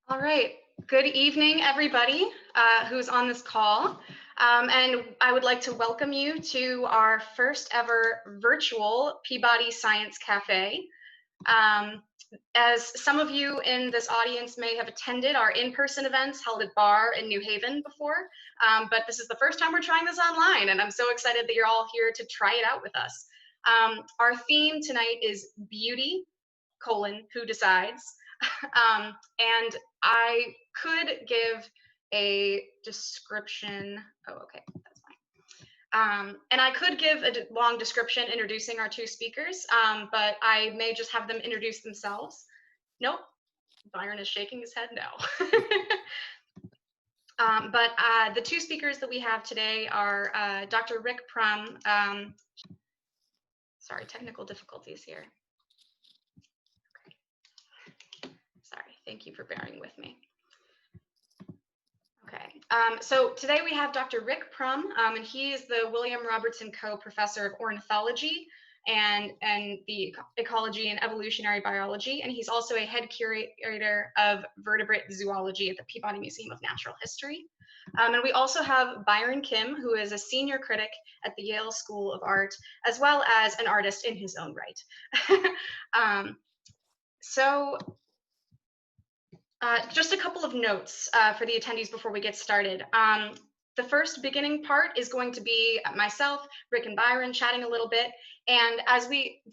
All right. Good evening, everybody who's on this call. And I would like to welcome you to our first ever virtual Peabody Science Café. As some of you in this audience may have attended our in-person events held at Bar in New Haven before, but this is the first time we're trying this online, and I'm so excited that you're all here to try it out with us. Our theme tonight is beauty, who decides? And I could give a description. Oh, okay, that's fine. And I could give a long description introducing our two speakers, but I may just have them introduce themselves. Nope, Byron is shaking his head no. But the two speakers that we have today are Dr. Rick Prum. Sorry, technical difficulties here. Sorry, thank you for bearing with me. Okay, so today we have Dr. Rick Prum, and he is the William Robertson Co-Professor of Ornithology and the Ecology and Evolutionary Biology, and he's also a head curator of Vertebrate Zoology at the Peabody Museum of Natural History. And we also have Byron Kim, who is a senior critic at the Yale School of Art, as well as an artist in his own right. Just a couple of notes for the attendees before we get started. The first beginning part is going to be myself, Rick, and Byron chatting a little bit. And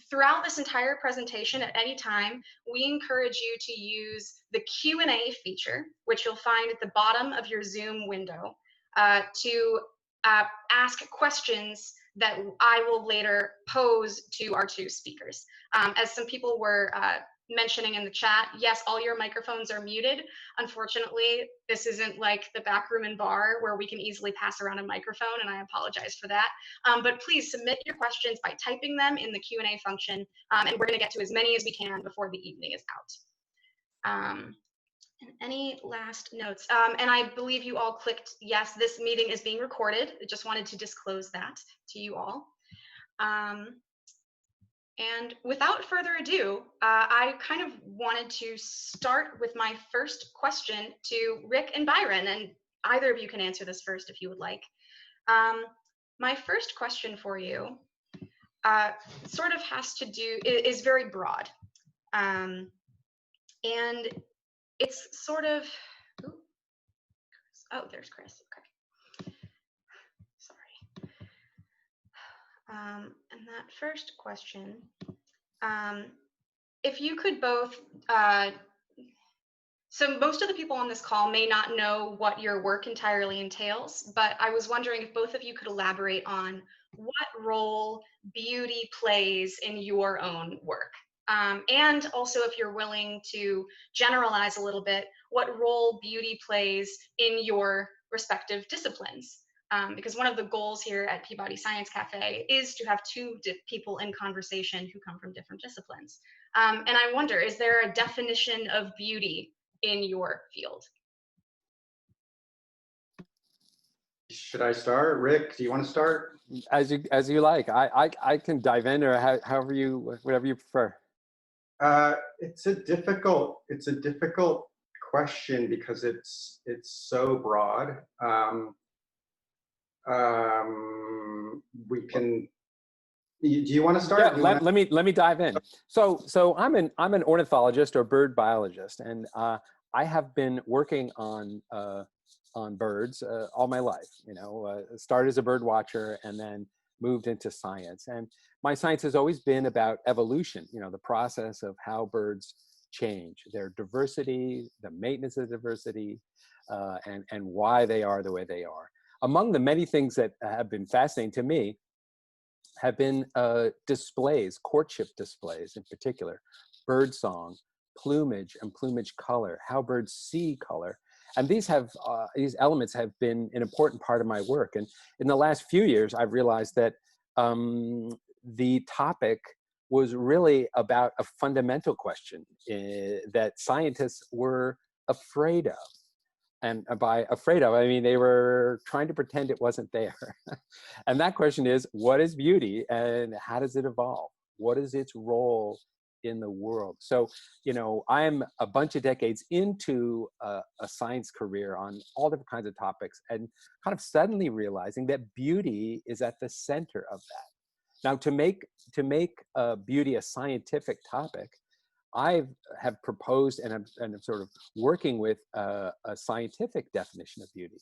throughout this entire presentation, at any time, we encourage you to use the Q&A feature, which you'll find at the bottom of your Zoom window, to ask questions that I will later pose to our two speakers. As some people were mentioning in the chat, yes, all your microphones are muted. Unfortunately, this isn't like the back room and bar where we can easily pass around a microphone, and I apologize for that. But please submit your questions by typing them in the Q&A function, and we're going to get to as many as we can before the evening is out. And any last notes? And I believe you all clicked yes, this meeting is being recorded. I just wanted to disclose that to you all. And without further ado, I kind of wanted to start with my first question to Rick and Byron, and either of you can answer this first if you would like. My first question for you sort of has to do, is very broad. And it's sort of, oh, there's Chris, okay. Sorry. And that first question, if you could both, so most of the people on this call may not know what your work entirely entails, but I was wondering if both of you could elaborate on what role beauty plays in your own work. And also, if you're willing to generalize a little bit, what role beauty plays in your respective disciplines. Because one of the goals here at Peabody Science Café is to have two people in conversation who come from different disciplines. And I wonder, is there a definition of beauty in your field? Should I start? Rick, do you want to start? As you like. I can dive in, or whatever you prefer. It's a difficult question because it's so broad. We can. Do you want to start? Yeah, let me dive in. So I'm an ornithologist or bird biologist, and I have been working on birds all my life. Started as a bird watcher and then moved into science. And my science has always been about evolution. The process of how birds change, their diversity, the maintenance of diversity, and why they are the way they are. Among the many things that have been fascinating to me have been displays, courtship displays in particular, bird song, plumage and plumage color, how birds see color. And these elements have been an important part of my work. And in the last few years, I've realized that the topic was really about a fundamental question that scientists were afraid of. And by afraid of, I mean, they were trying to pretend it wasn't there. And that question is, what is beauty and how does it evolve? What is its role in the world. So, you know, I'm a bunch of decades into a science career on all different kinds of topics, and kind of suddenly realizing that beauty is at the center of that. Now, to make beauty a scientific topic, I have proposed, and I'm sort of working with a scientific definition of beauty.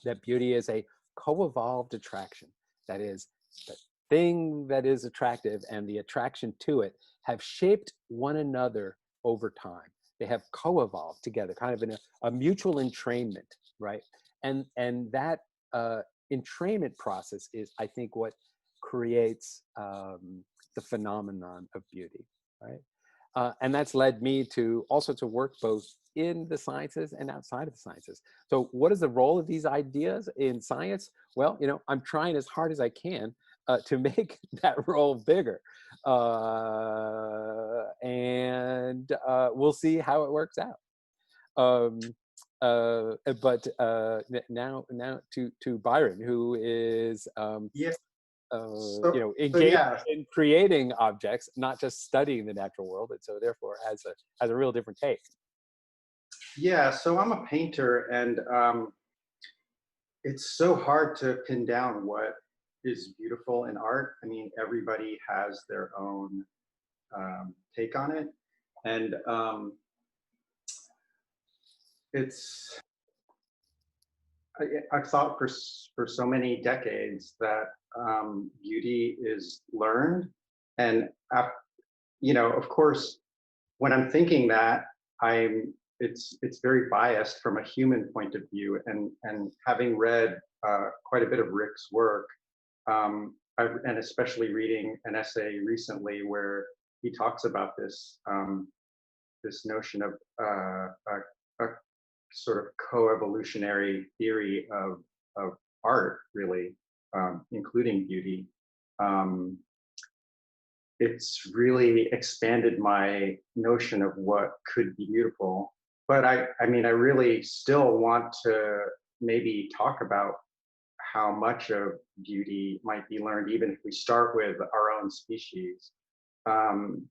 That beauty is a co-evolved attraction. That is, the thing that is attractive and the attraction to it have shaped one another over time. They have co-evolved together, kind of in a mutual entrainment, right? And that entrainment process is, I think, what creates the phenomenon of beauty, right? And that's led me to all sorts of work, both in the sciences and outside of the sciences. So what is the role of these ideas in science? Well, you know, I'm trying as hard as I can to make that role bigger. And we'll see how it works out. But now to Byron, who is Yeah. you know, So engaged yeah, in creating objects, not just studying the natural world, and so therefore has a real different take. yeah. So I'm a painter, and it's so hard to pin down what is beautiful in art. I mean, everybody has their own take on it, and it's I've thought for so many decades that beauty is learned, and you know, of course, when I'm thinking that, it's very biased from a human point of view, and having read quite a bit of Rick's work, and especially reading an essay recently where he talks about this notion of a sort of co-evolutionary theory of art, really, including beauty. Um, it's really expanded my notion of what could be beautiful. But I mean, I really still want to maybe talk about how much of beauty might be learned, even if we start with our own species. Um,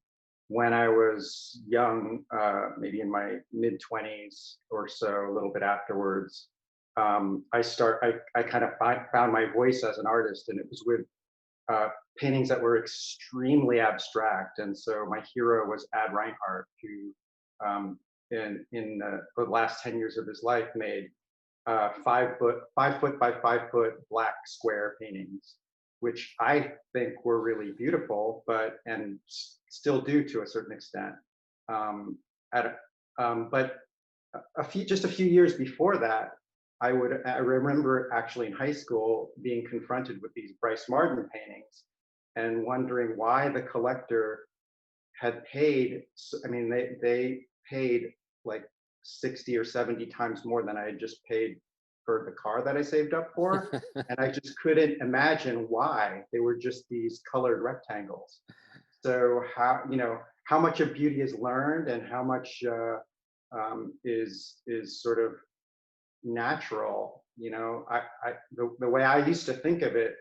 when I was young, maybe in my mid 20s or so, a little bit afterwards, I kind of found my voice as an artist, and it was with paintings that were extremely abstract. And so my hero was Ad Reinhardt, who in the last 10 years of his life made 5 foot by 5 foot black square paintings, which I think were really beautiful, and still do to a certain extent. But just a few years before that, I remember actually in high school being confronted with these Bryce Marden paintings and wondering why the collector had paid. I mean, they paid like 60 or 70 times more than I had just paid for the car that I saved up for. And I just couldn't imagine why. They were just these colored rectangles. So how much of beauty is learned, and how much is sort of natural? The way I used to think of it,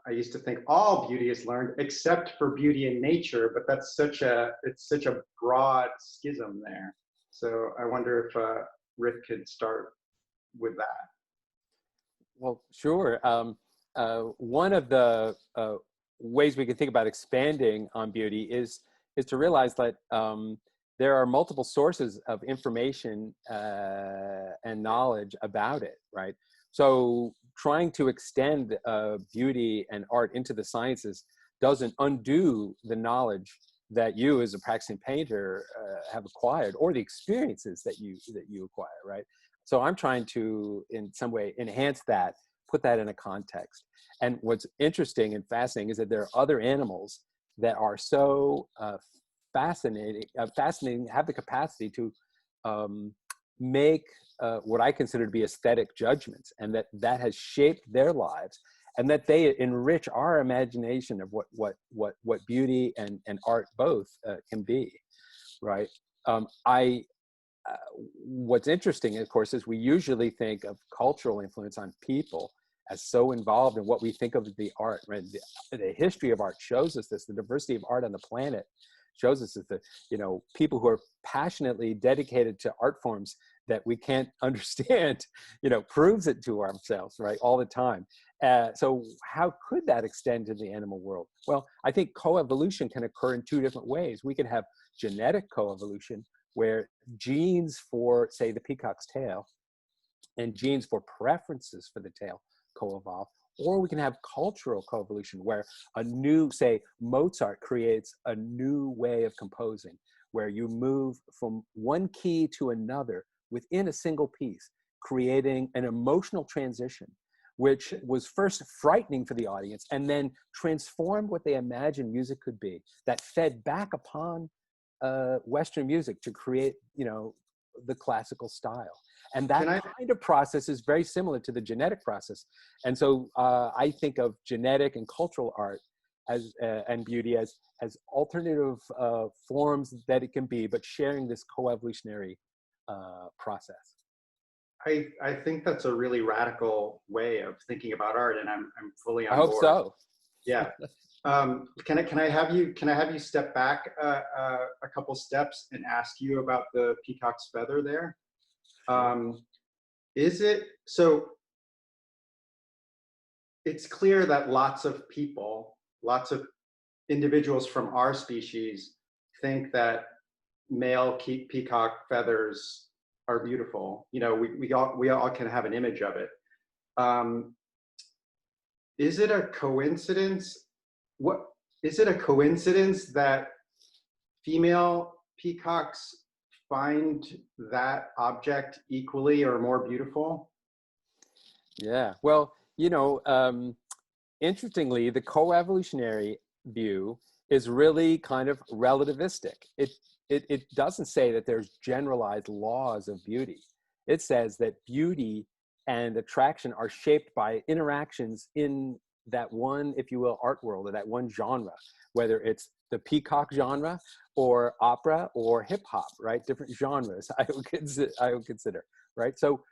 I used to think all beauty is learned except for beauty in nature, but it's such a broad schism there. So I wonder if Rick could start with that. Well, sure. One of the ways we can think about expanding on beauty is to realize that there are multiple sources of information and knowledge about it, right? So trying to extend beauty and art into the sciences doesn't undo the knowledge that you as a practicing painter have acquired, or the experiences that you acquire, right? So I'm trying to, in some way, enhance that, put that in a context. And what's interesting and fascinating is that there are other animals that are so fascinating, have the capacity to make what I consider to be aesthetic judgments, and that has shaped their lives, and that they enrich our imagination of what beauty and art both can be, right? What's interesting, of course, is we usually think of cultural influence on people, as so involved in what we think of the art, right? The history of art shows us this. The diversity of art on the planet shows us that people who are passionately dedicated to art forms that we can't understand, proves it to ourselves, right, all the time. So how could that extend to the animal world? Well, I think coevolution can occur in two different ways. We can have genetic coevolution, where genes for, say, the peacock's tail and genes for preferences for the tail co-evolve. Or we can have cultural coevolution, where a new, say, Mozart creates a new way of composing, where you move from one key to another within a single piece, creating an emotional transition, which was first frightening for the audience and then transformed what they imagined music could be, that fed back upon Western music to create, the classical style. And that kind of process is very similar to the genetic process. And so I think of genetic and cultural art as and beauty as alternative forms that it can be, but sharing this coevolutionary process. I think that's a really radical way of thinking about art, and I'm fully on board. I hope so. Yeah. Can I have you step back a couple steps and ask you about the peacock's feather there? Is it so? It's clear that lots of people, lots of individuals from our species think that male peacock feathers are beautiful. We all can have an image of it. Is it a coincidence? Is it a coincidence that female peacocks find that object equally or more beautiful? Yeah, well, interestingly, the coevolutionary view is really kind of relativistic. It doesn't say that there's generalized laws of beauty. It says that beauty and attraction are shaped by interactions in that one, if you will, art world, or that one genre, whether it's the peacock genre or opera or hip hop, right? Different genres I would consider, right? So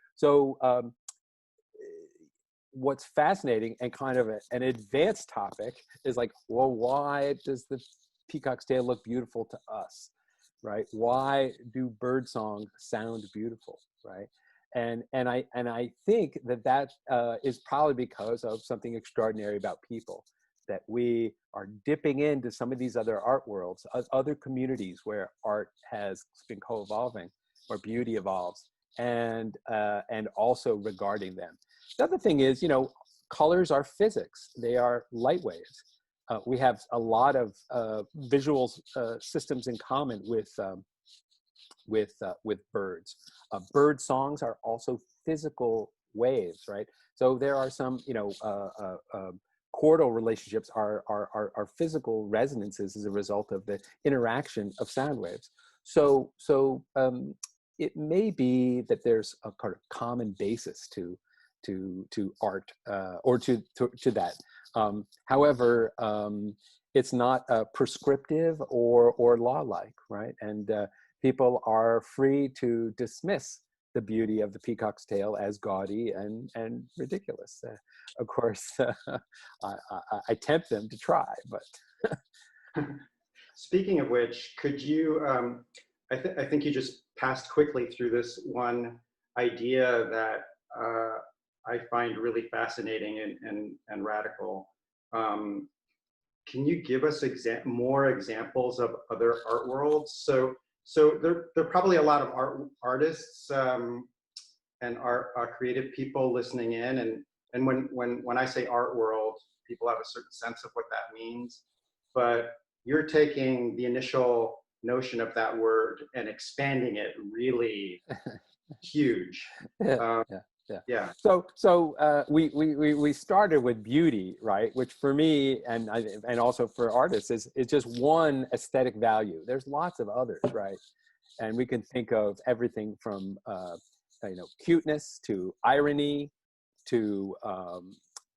what's fascinating and kind of an advanced topic is like, well, why does the peacock's tail look beautiful to us, right? Why do bird songs sound beautiful, right? And I think that is probably because of something extraordinary about people, that we are dipping into some of these other art worlds, other communities where art has been co-evolving, where beauty evolves, and also regarding them. The other thing is, colors are physics. They are light waves. We have a lot of visual systems in common with birds. Bird songs are also physical waves, right? So there are some, chordal relationships are physical resonances as a result of the interaction of sound waves. So it may be that there's a kind of common basis to art or to that. However, it's not prescriptive or law-like, right? And people are free to dismiss the beauty of the peacock's tail as gaudy and ridiculous. Of course, I tempt them to try, but. Speaking of which, could you, I think you just passed quickly through this one idea that I find really fascinating and radical. Can you give us more examples of other art worlds? So there are probably a lot of artists and creative people listening in, and when I say art world, people have a certain sense of what that means. But you're taking the initial notion of that word and expanding it really huge. Yeah. So we started with beauty, right? Which for me and also for artists is just one aesthetic value. There's lots of others, right? And we can think of everything from cuteness to irony to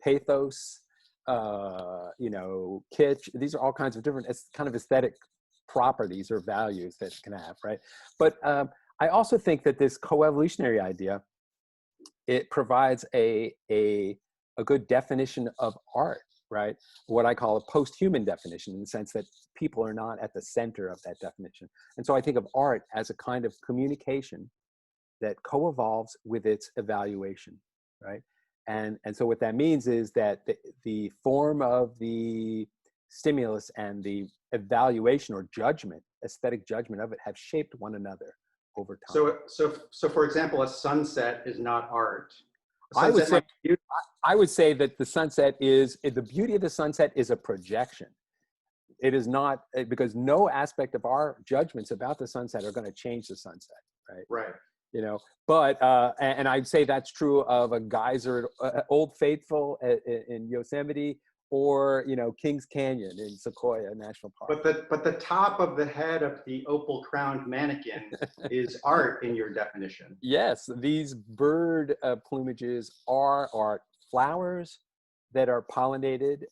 pathos, kitsch. These are all kinds of different kind of aesthetic properties or values that it can have, right? But I also think that this coevolutionary idea, it provides a a good definition of art, right? What I call a post-human definition, in the sense that people are not at the center of that definition. And so I think of art as a kind of communication that co-evolves with its evaluation, right? And so what that means is that the form of the stimulus and the evaluation or judgment, aesthetic judgment of it, have shaped one another over time. So for example, a sunset is not art. I would say that the sunset is, the beauty of the sunset is a projection. It is not, because no aspect of our judgments about the sunset are going to change the sunset, right? Right. You know, but, and I'd say that's true of a geyser, Old Faithful in Yosemite, or, you know, Kings Canyon in Sequoia National Park. But the top of the head of the opal-crowned mannequin is art in your definition. Yes, these bird plumages are art. Flowers that are pollinated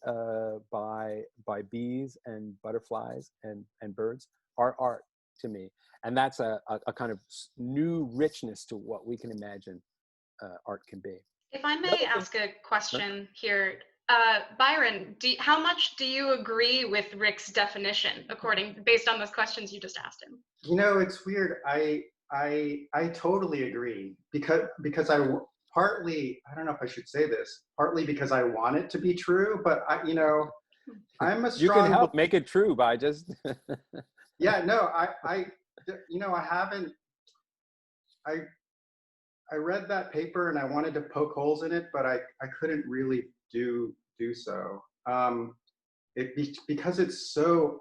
by bees and butterflies and birds are art to me. And that's a kind of new richness to what we can imagine art can be. If I may ask a question here, Byron, how much do you agree with Rick's definition, based on those questions you just asked him? You know, it's weird. I totally agree, because I partly, I don't know if I should say this, partly because I want it to be true, but you know, I'm a strong. You can help make it true by just. Yeah, no, you know, I read that paper and I wanted to poke holes in it, but I couldn't really do so. Because it's so,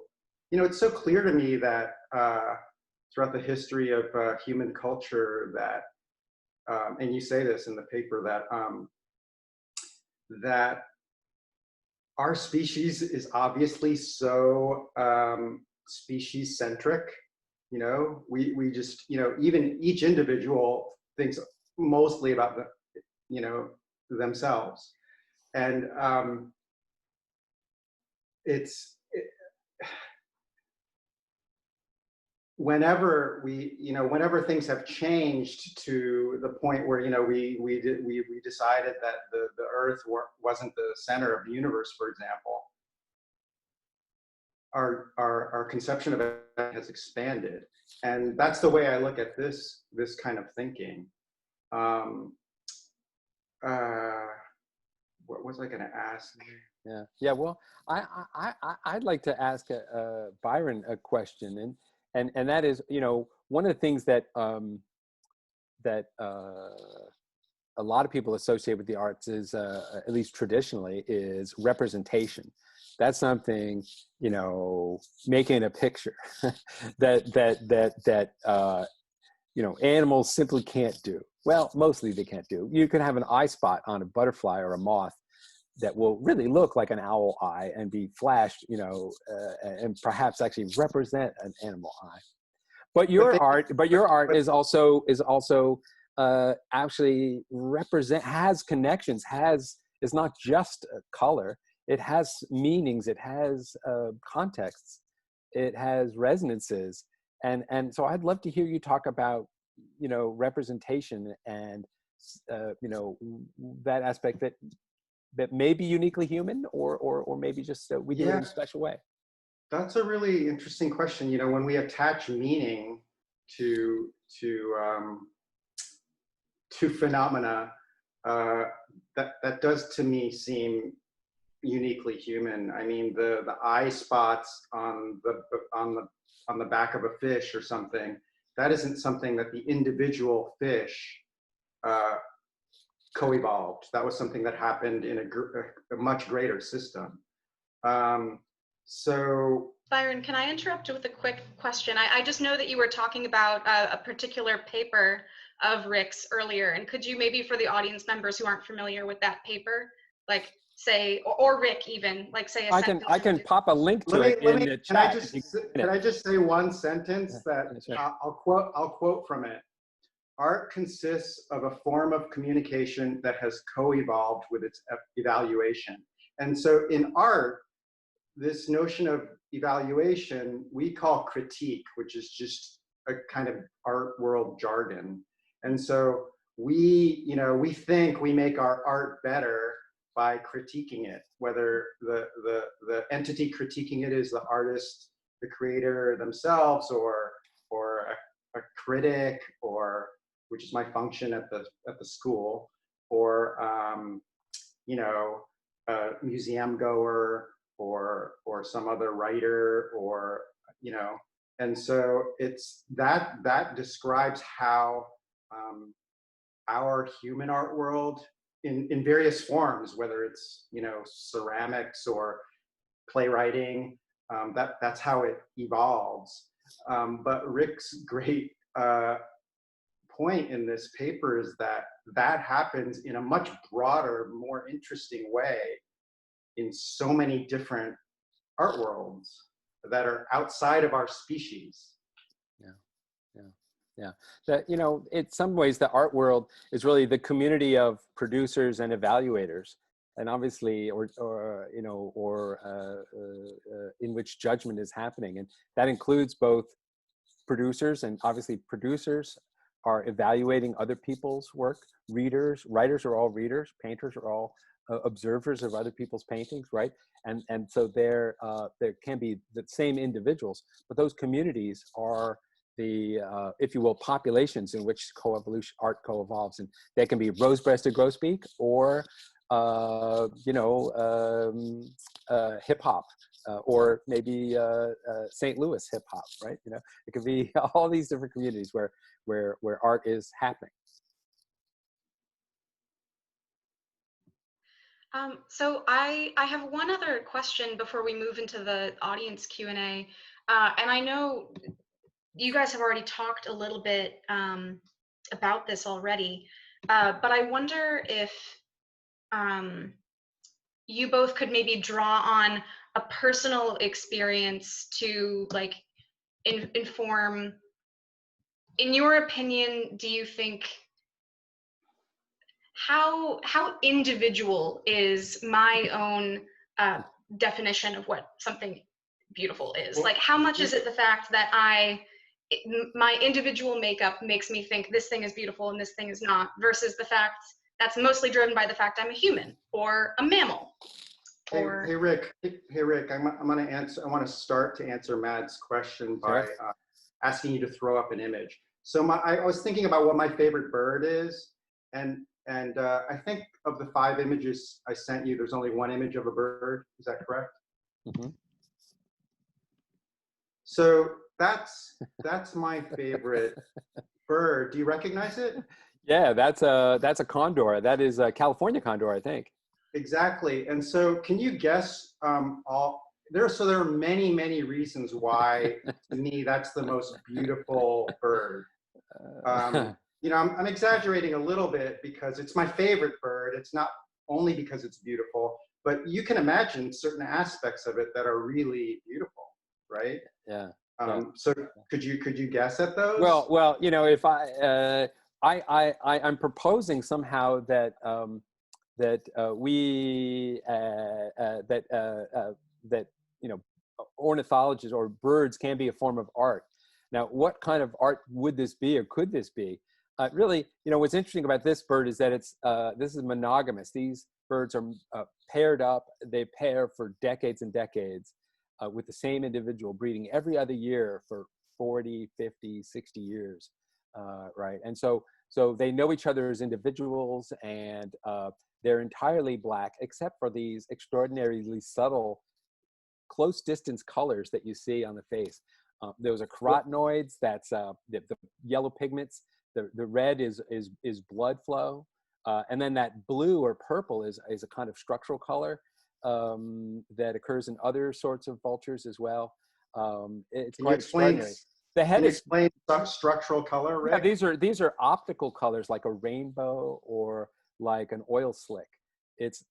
you know, it's so clear to me that throughout the history of human culture that, and you say this in the paper, that that our species is obviously so species centric. You know, we just, you know, even each individual thinks mostly about you know, themselves. And whenever whenever things have changed to the point where, you know, we decided that the Earth wasn't the center of the universe, for example, our conception of it has expanded. And that's the way I look at this kind of thinking. What was I going to ask? Yeah. Well, I'd like to ask Byron a question, and that is, you know, one of the things that that a lot of people associate with the arts is, at least traditionally, is representation. That's something, you know, making a picture that you know, animals simply can't do. Well, mostly they can't do. You can have an eye spot on a butterfly or a moth that will really look like an owl eye and be flashed, you know, and perhaps actually represent an animal eye. But your art is also actually has connections, is not just color. It has meanings. It has contexts. It has resonances. And so I'd love to hear you talk about, you know, representation and, you know, that aspect that may be uniquely human, or maybe just we do it in a special way. That's a really interesting question. You know, when we attach meaning to phenomena, that does to me seem uniquely human. I mean, the eye spots on the back of a fish or something, that isn't something that the individual fish co-evolved. That was something that happened in a much greater system. So Byron, can I interrupt with a quick question? I just know that you were talking about a particular paper of Rick's earlier, and could you maybe, for the audience members who aren't familiar with that paper, like say, or Rick even, like say a sentence. I can pop a link to it in the chat. Can I just say one sentence that I'll quote from it? Art consists of a form of communication that has co-evolved with its evaluation. And so in art, this notion of evaluation we call critique, which is just a kind of art world jargon. And so we think we make our art better by critiquing it, whether the entity critiquing it is the artist, the creator themselves, or a critic, or which is my function at the school, or you know, a museum goer, or some other writer, or you know. And so it's that describes how our human art world in various forms, whether it's, you know, ceramics or playwriting, that's how it evolves. But Rick's great point in this paper is that happens in a much broader, more interesting way in so many different art worlds that are outside of our species. Yeah. That, you know, in some ways the art world is really the community of producers and evaluators, and obviously, in which judgment is happening. And that includes both producers, and obviously producers are evaluating other people's work. Writers are all readers, painters are all observers of other people's paintings, right? And so there can be the same individuals, but those communities are the, if you will, populations in which art co-evolves, and they can be rose-breasted grosbeak or hip hop, or maybe St. Louis hip hop, right? You know, it could be all these different communities where art is happening. So I have one other question before we move into the audience Q&A, and I know you guys have already talked a little bit about this already, but I wonder if you both could maybe draw on a personal experience to like inform. In your opinion, do you think how individual is my own definition of what something beautiful is? Like, how much is it the fact that my individual makeup makes me think this thing is beautiful and this thing is not, versus the fact that's mostly driven by the fact I'm a human or a mammal? Or... Hey Rick, I'm going to answer. I want to start to answer Mad's question by asking you to throw up an image. So I was thinking about what my favorite bird is, and I think of the 5 images I sent you, there's only one image of a bird. Is that correct? Mm-hmm. So that's my favorite bird. Do you recognize it? Yeah, that's a condor. That is a California condor, I think. Exactly. And so can you guess there are many reasons why to me that's the most beautiful bird. You know, I'm exaggerating a little bit because it's my favorite bird. It's not only because it's beautiful, but you can imagine certain aspects of it that are really beautiful, right? Yeah. So could you guess at those? Well, you know, if I'm proposing somehow that that you know, ornithologists or birds can be a form of art. Now, what kind of art would this be, or could this be? Really, you know, what's interesting about this bird is that this is monogamous. These birds are paired up. They pair for decades and decades with the same individual, breeding every other year for 40, 50, 60 years, right? And so they know each other as individuals, and they're entirely black, except for these extraordinarily subtle, close distance colors that you see on the face. Those are carotenoids. That's the yellow pigments. The red is blood flow, and then that blue or purple is a kind of structural color that occurs in other sorts of vultures as well. It's quite extraordinary. The head is explain structural color, Rick? Yeah, these are optical colors, like a rainbow or like an oil slick. It's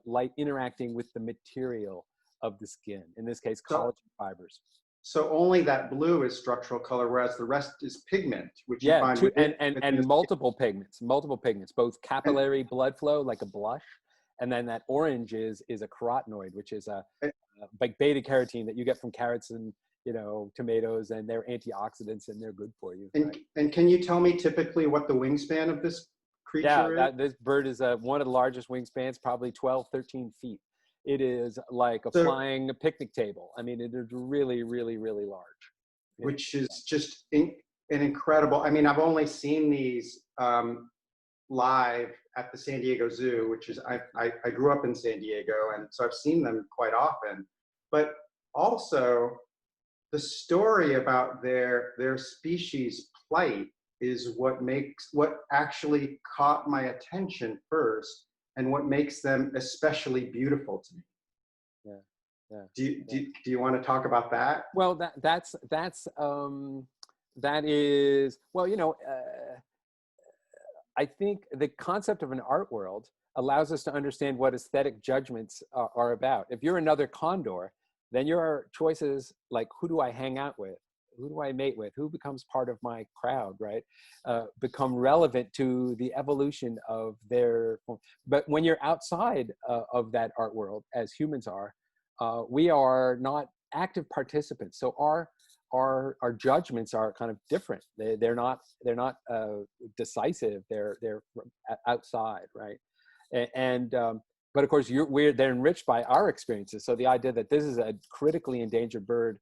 light interacting with the material of the skin. In this case, collagen fibers. So only that blue is structural color, whereas the rest is pigment, which you find and multiple pigments, both capillary blood flow, like a blush, and then that orange is a carotenoid, which is like beta carotene that you get from carrots and, you know, tomatoes, and they're antioxidants and they're good for you. And can you tell me typically what the wingspan of this creature is? this bird is one of the largest wingspans, probably 12, 13 feet. It is like a So- flying picnic table. I mean, it is really, really, really large. Yeah. Which is just an incredible. I mean, I've only seen these live at the San Diego Zoo, which is, I grew up in San Diego, and so I've seen them quite often. But also, the story about their species plight is what actually caught my attention first, and what makes them especially beautiful to me. Yeah. Do you want to talk about that? Well, that is, well, I think the concept of an art world allows us to understand what aesthetic judgments are about. If you're another condor, then your choices like, who do I hang out with? Who do I mate with? Who becomes part of my crowd, right? Become relevant to the evolution of their form. But when you're outside of that art world, as humans are, we are not active participants. So our judgments are kind of different. They're not decisive. They're outside, right? And but of course, they're enriched by our experiences. So the idea that this is a critically endangered bird,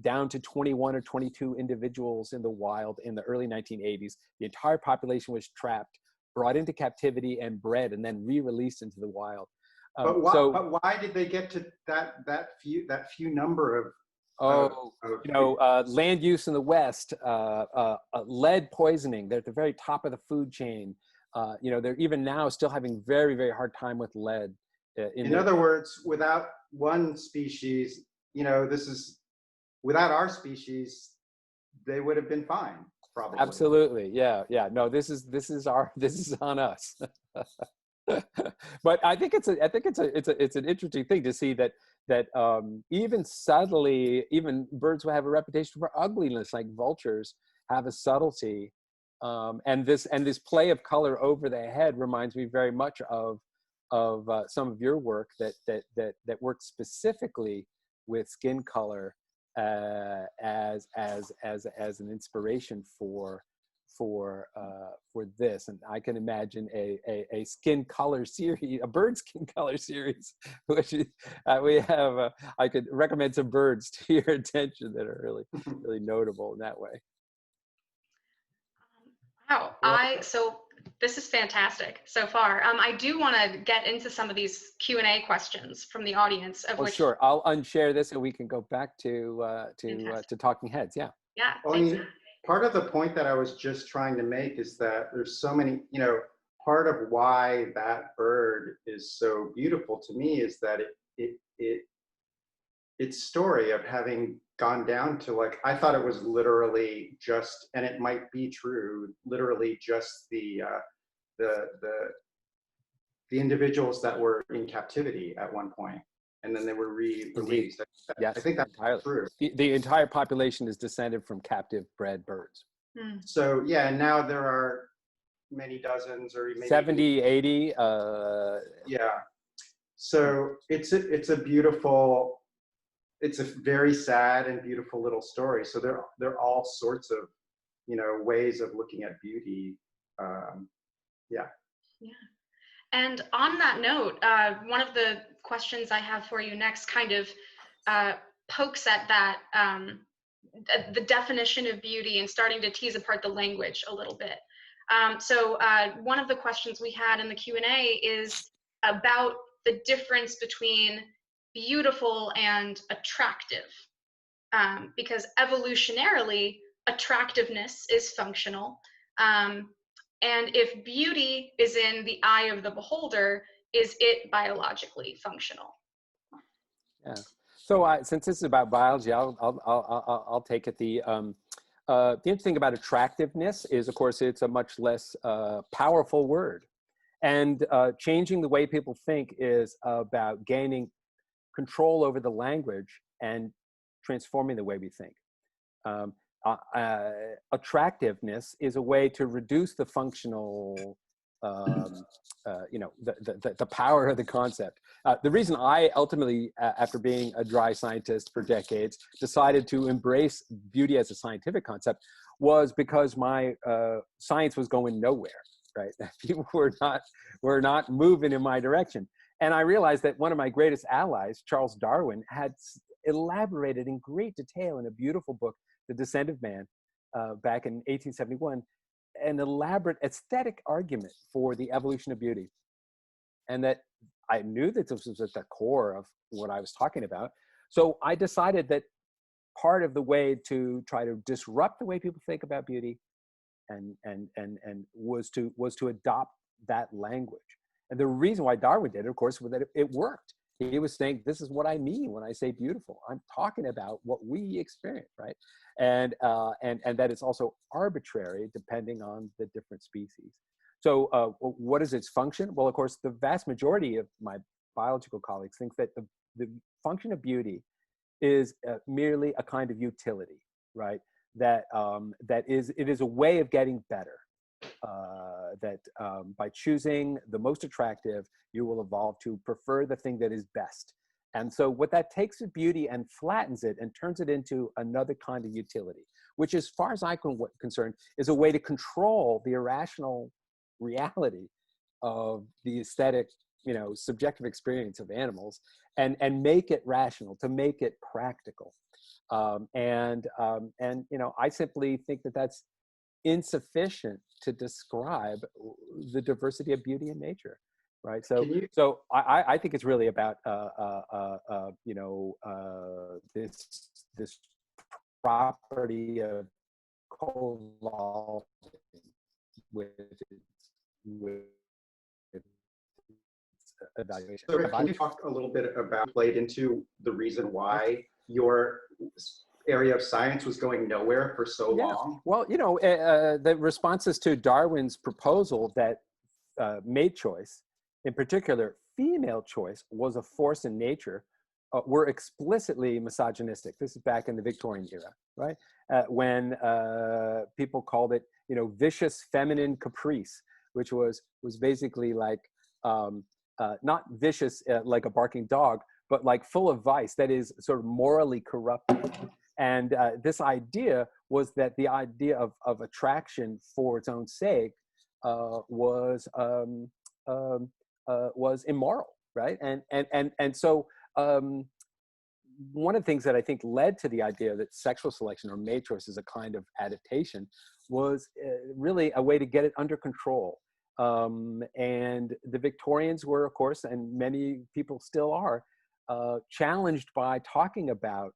down to 21 or 22 individuals in the wild in the early 1980s, the entire population was trapped, brought into captivity, and bred, and then re-released into the wild. But why did they get to that few number of? Land use in the West, lead poisoning. They're at the very top of the food chain. They're even now still having very, very hard time with lead. In other words, without one species, without our species, they would have been fine, probably. Absolutely, yeah. No, this is on us. But I think it's an interesting thing to see that even subtly, even birds who have a reputation for ugliness, like vultures, have a subtlety, and this play of color over the head reminds me very much of some of your work that works specifically with skin color as an inspiration for this. And I can imagine a skin color series, a bird skin color series, which we have. I could recommend some birds to your attention that are really, really notable in that way. Wow, so this is fantastic so far. I do want to get into some of these Q&A questions from the audience. Sure, I'll unshare this and we can go back to talking heads. Yeah. Yeah. Well, I mean, part of the point that I was just trying to make is that there's so many, part of why that bird is so beautiful to me is that its story of having gone down to, like, I thought it was literally just, and it might be true, literally just the individuals that were in captivity at one point, and then they were re-released. Yes, I think that's entirely true. The entire population is descended from captive bred birds. So yeah, and now there are many dozens, or maybe 70, 80. Yeah. So it's a beautiful, it's a very sad and beautiful little story. So there are all sorts of, ways of looking at beauty. Yeah. And on that note, one of the questions I have for you next kind of pokes at that, the definition of beauty, and starting to tease apart the language a little bit. So one of the questions we had in the Q&A is about the difference between beautiful and attractive, because evolutionarily, attractiveness is functional. And if beauty is in the eye of the beholder, is it biologically functional? Yeah. So since this is about biology, I'll take it. The interesting thing about attractiveness is, of course, it's a much less powerful word, and changing the way people think is about gaining control over the language and transforming the way we think. Attractiveness is a way to reduce the functional, the power of the concept. The reason I ultimately, after being a dry scientist for decades, decided to embrace beauty as a scientific concept was because my science was going nowhere. right? People were not moving in my direction. And I realized that one of my greatest allies, Charles Darwin, had elaborated in great detail in a beautiful book, The Descent of Man, back in 1871, an elaborate aesthetic argument for the evolution of beauty. And that I knew that this was at the core of what I was talking about. So I decided that part of the way to try to disrupt the way people think about beauty and was to adopt that language. And the reason why Darwin did it, of course, was that it worked. He was saying, this is what I mean when I say beautiful. I'm talking about what we experience, right? And that it's also arbitrary depending on the different species. So what is its function? Well, of course, the vast majority of my biological colleagues think that the function of beauty is merely a kind of utility, right? That it is a way of getting better. By choosing the most attractive, you will evolve to prefer the thing that is best. And so what that takes of beauty and flattens it and turns it into another kind of utility, which as far as I'm concerned, is a way to control the irrational reality of the aesthetic, subjective experience of animals and make it rational, to make it practical. I simply think that that's insufficient to describe the diversity of beauty in nature, right? So I think it's really about this property of co-evolving with evaluation. So can you talk a little bit about played into the reason why your area of science was going nowhere for so long? Well, the responses to Darwin's proposal that mate choice, in particular female choice, was a force in nature, were explicitly misogynistic. This is back in the Victorian era, right? When people called it, vicious feminine caprice, which was basically like not vicious like a barking dog, but like full of vice, that is sort of morally corrupted. And this idea was that the idea of attraction for its own sake was immoral, right? And so one of the things that I think led to the idea that sexual selection or mate choice is a kind of adaptation was really a way to get it under control. And the Victorians were, of course, and many people still are, challenged by talking about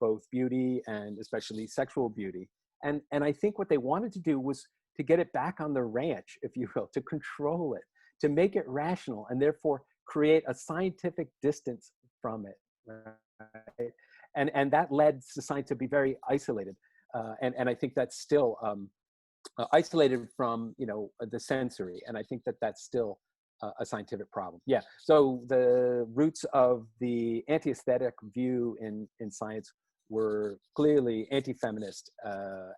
both beauty and especially sexual beauty. And I think what they wanted to do was to get it back on the ranch, if you will, to control it, to make it rational, and therefore create a scientific distance from it. Right? And that led society to be very isolated. And I think that's still isolated from, the sensory. And I think that that's still a scientific problem. Yeah, so the roots of the anti-aesthetic view in science were clearly anti-feminist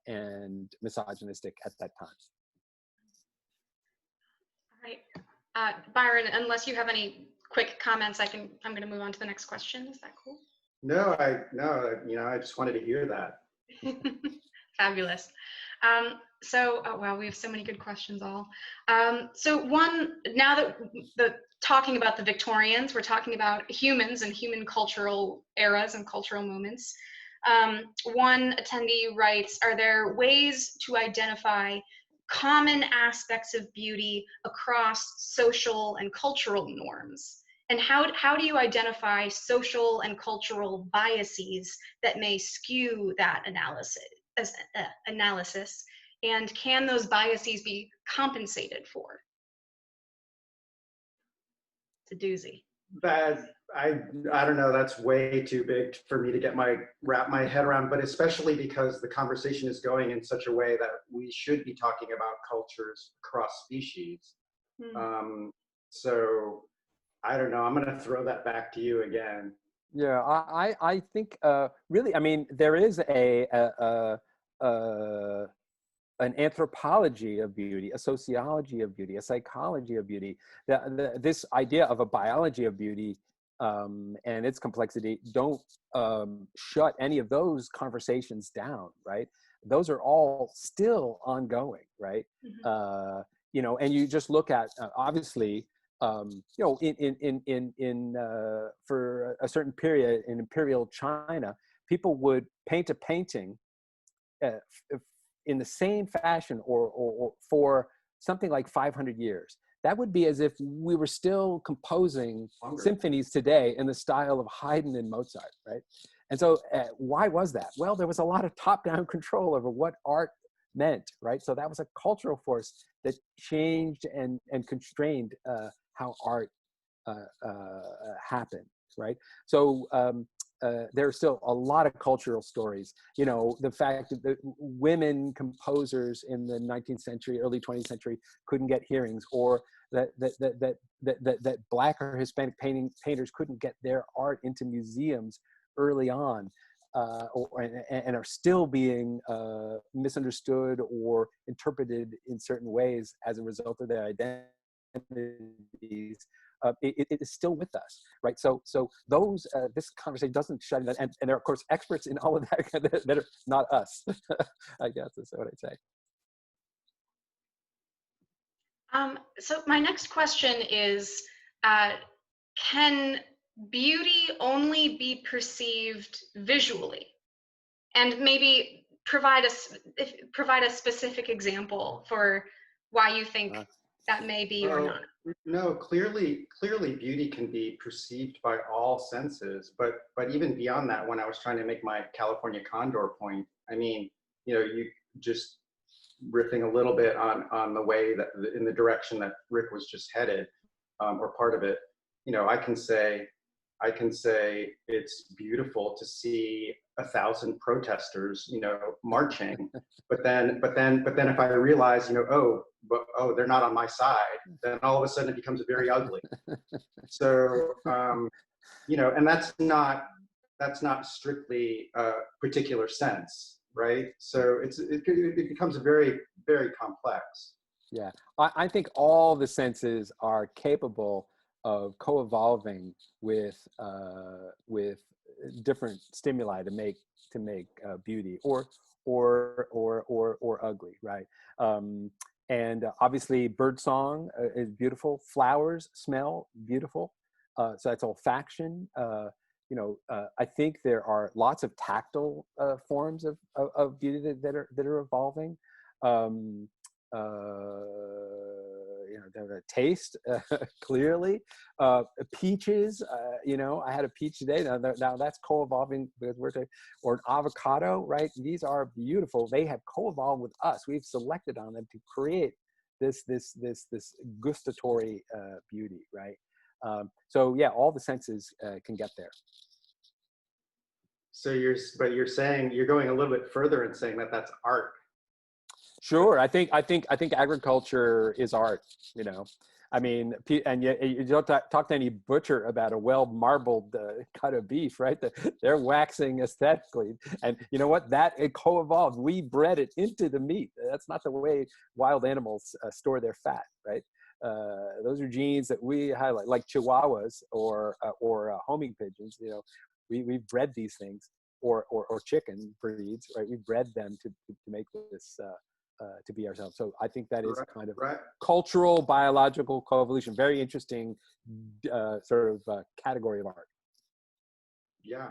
and misogynistic at that time. All right, Byron, unless you have any quick comments, I'm going to move on to the next question. Is that cool? No, I just wanted to hear that. Fabulous. Oh wow, we have so many good questions all. So now that talking about the Victorians, we're talking about humans and human cultural eras and cultural moments. One attendee writes, are there ways to identify common aspects of beauty across social and cultural norms? And how do you identify social and cultural biases that may skew that analysis? And can those biases be compensated for? It's a doozy. I don't know, that's way too big for me to wrap my head around, but especially because the conversation is going in such a way that we should be talking about cultures across species. So I don't know, I'm going to throw that back to you again. Yeah, I think really, I mean, there is an anthropology of beauty, a sociology of beauty, a psychology of beauty. This idea of a biology of beauty and its complexity don't shut any of those conversations down, right? Those are all still ongoing, right? you know, and you just look at obviously, you know, for a certain period in imperial China, people would paint a painting in the same fashion or for something like 500 years. That would be as if we were still composing symphonies today in the style of Haydn and Mozart, right? And so why was that? Well, there was a lot of top-down control over what art meant, right? So that was a cultural force that changed and constrained how art happened, right? So there are still a lot of cultural stories. You know, the fact that women composers in the 19th century, early 20th century couldn't get hearings, or that Black or Hispanic painters couldn't get their art into museums early on, and are still being misunderstood or interpreted in certain ways as a result of their identities. It is still with us, right? So those this conversation doesn't shut it down, and there are of course experts in all of that that are not us. I guess that's what I'd say. So my next question is, can beauty only be perceived visually? And maybe provide a specific example for why you think that may be or not. No, clearly beauty can be perceived by all senses, but even beyond that, when I was trying to make my California condor point, I mean, you know, you just riffing a little bit on the way that in the direction that Rick was just headed, or part of it, you know, I can say it's beautiful to see 1,000 protesters, you know, marching, but then if I realize, you know, they're not on my side, then all of a sudden it becomes very ugly. So, you know, and that's not strictly a particular sense, right? So it becomes very, very complex. Yeah, I think all the senses are capable of co-evolving with different stimuli to make beauty or ugly, right? And obviously, birdsong is beautiful. Flowers smell beautiful, so that's olfaction. You know, I think there are lots of tactile forms of beauty that are evolving. You know, the taste, clearly. Peaches, you know, I had a peach today. Now that's co-evolving with or an avocado, right? These are beautiful. They have co-evolved with us. We've selected on them to create this gustatory beauty, right? So yeah, all the senses can get there. So you're saying, you're going a little bit further and saying that that's art. Sure, I think agriculture is art. You know, I mean, and yet you don't talk to any butcher about a well marbled cut of beef, right? They're waxing aesthetically, and you know what? It co-evolved. We bred it into the meat. That's not the way wild animals store their fat, right? Those are genes that we highlight, like Chihuahuas or homing pigeons. You know, we bred these things, or chicken breeds, right? We bred them to make this. To be ourselves. So I think that is kind of cultural, biological co-evolution. Very interesting sort of category of art. Yeah.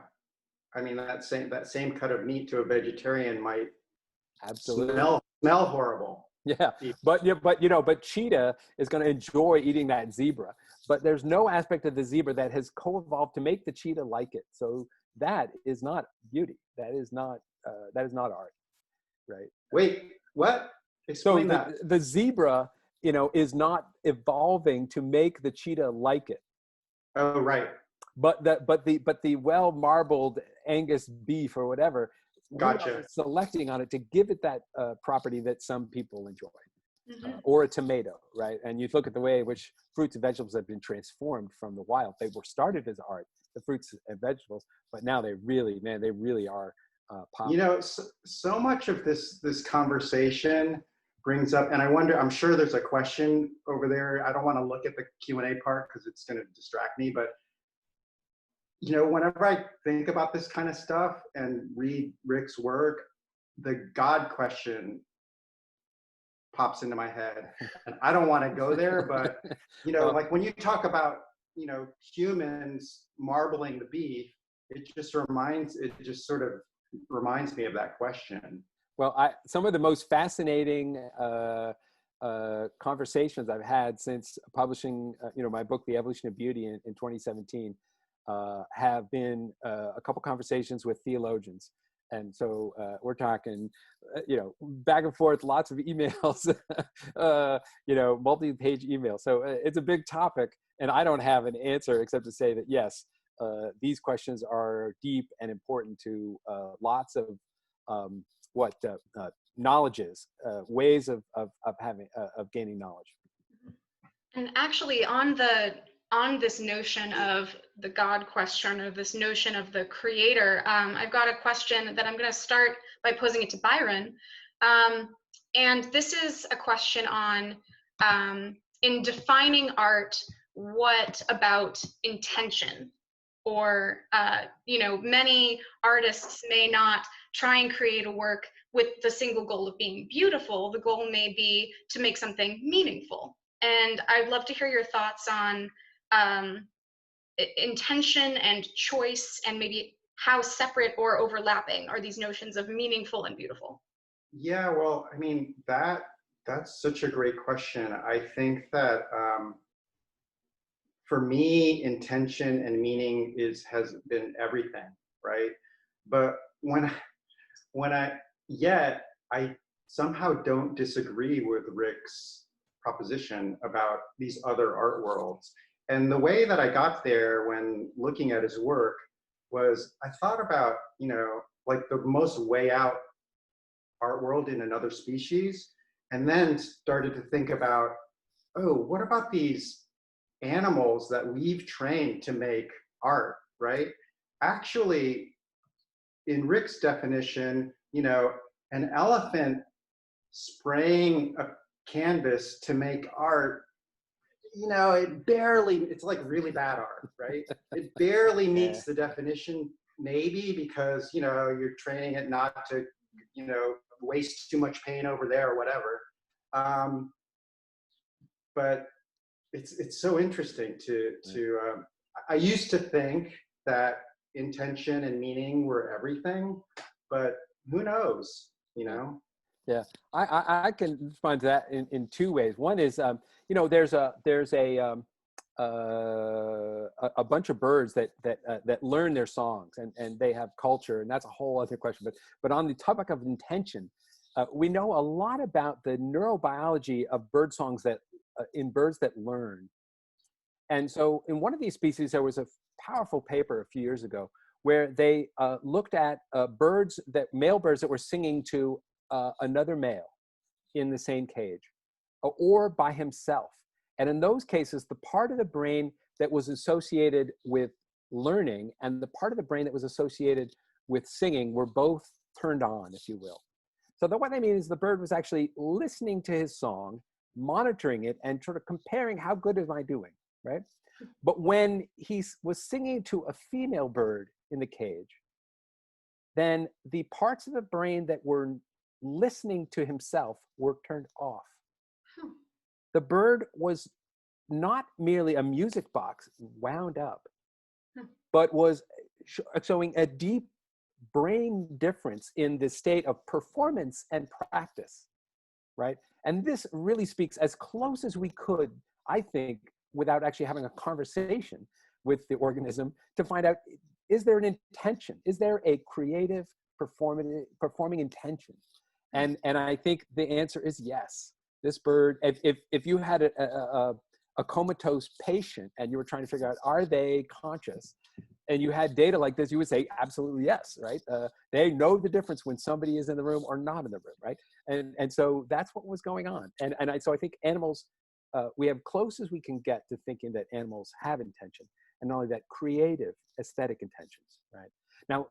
I mean, that same cut of meat to a vegetarian might absolutely smell horrible. Yeah, but cheetah is going to enjoy eating that zebra. But there's no aspect of the zebra that has co-evolved to make the cheetah like it. So that is not beauty. That is not art, right? Wait. What? Explain that. The zebra, you know, is not evolving to make the cheetah like it. Oh, right. But the well marbled Angus beef or whatever, gotcha. Selecting on it to give it that property that some people enjoy, or a tomato, right? And you look at the way in which fruits and vegetables have been transformed from the wild. They were started as art, the fruits and vegetables, but now they really are. You know, so much of this conversation brings up, and I wonder, I'm sure there's a question over there. I don't want to look at the Q&A part because it's going to distract me, but you know, whenever I think about this kind of stuff and read Rick's work, the God question pops into my head, and I don't want to go there, but you know, Well, like when you talk about, you know, humans marbling the beef, it just sort of reminds me of that question. well, some of the most fascinating conversations I've had since publishing, you know, my book, The Evolution of Beauty, in 2017, have been a couple conversations with theologians. And so we're talking, you know, back and forth, lots of emails, you know, multi-page emails. So it's a big topic, and I don't have an answer except to say that, yes, these questions are deep and important to lots of knowledges, ways of having of gaining knowledge. And actually, on this notion of the God question, or this notion of the creator, I've got a question that I'm going to start by posing it to Byron. And this is a question on, in defining art, what about intention? Or, you know, many artists may not try and create a work with the single goal of being beautiful. The goal may be to make something meaningful. And I'd love to hear your thoughts on intention and choice, and maybe how separate or overlapping are these notions of meaningful and beautiful. Yeah, well, I mean, that's such a great question. I think that for me, intention and meaning has been everything, right? But yet I somehow don't disagree with Rick's proposition about these other art worlds. And the way that I got there when looking at his work was, I thought about, you know, like the most way out art world in another species, and then started to think about, oh, what about these animals that we've trained to make art, right? Actually, in Rick's definition, you know, an elephant spraying a canvas to make art, you know, it's like really bad art, right? It barely meets the definition, maybe because, you know, you're training it not to, you know, waste too much paint over there or whatever. But it's so interesting I used to think that intention and meaning were everything, but who knows, you know? Yeah, I can respond to that in two ways. One is, you know, there's a bunch of birds that learn their songs, and they have culture, and that's a whole other question. But on the topic of intention, we know a lot about the neurobiology of bird songs in birds that learn. And so in one of these species, there was a powerful paper a few years ago where they looked at male birds that were singing to another male in the same cage, or by himself. And in those cases, the part of the brain that was associated with learning and the part of the brain that was associated with singing were both turned on, if you will. So what I mean is the bird was actually listening to his song, monitoring it, and sort of comparing, how good am I doing, right? But when he was singing to a female bird in the cage, then the parts of the brain that were listening to himself were turned off. The bird was not merely a music box wound up, but was showing a deep brain difference in the state of performance and practice, right? And this really speaks as close as we could, I think, without actually having a conversation with the organism to find out, is there an intention? Is there a creative performing intention? And I think the answer is yes. This bird, if you had a comatose patient and you were trying to figure out, are they conscious? And you had data like this, you would say absolutely yes, right? They know the difference when somebody is in the room or not in the room, right? And so that's what was going on. So I think animals, we have close as we can get to thinking that animals have intention, and not only that, creative, aesthetic intentions, right? Now,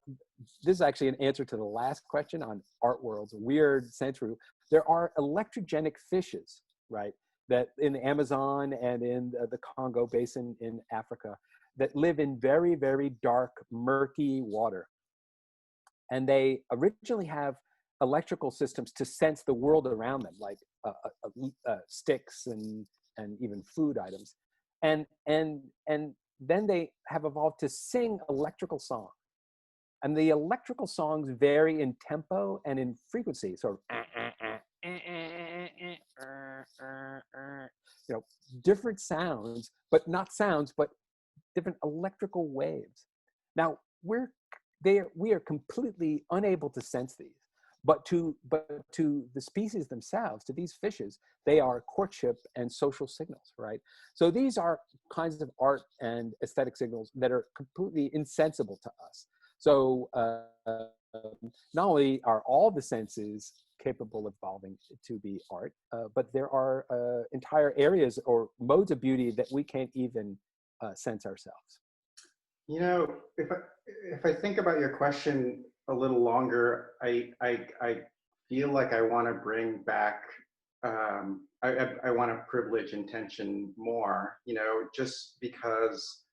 this is actually an answer to the last question on art worlds, a weird sensory. There are electrogenic fishes, right, that in the Amazon and in the Congo Basin in Africa that live in very, very dark, murky water. And they originally have electrical systems to sense the world around them, like sticks and even food items. And then they have evolved to sing electrical songs. And the electrical songs vary in tempo and in frequency, sort of, different sounds, but not sounds, but different electrical waves. Now, we are completely unable to sense these, but to the species themselves, to these fishes, they are courtship and social signals, right? So these are kinds of art and aesthetic signals that are completely insensible to us. So not only are all the senses capable of evolving to be art, but there are entire areas or modes of beauty that we can't even sense ourselves. You know, if I think about your question a little longer, I feel like I want to bring back, I want to privilege intention more, you know, just because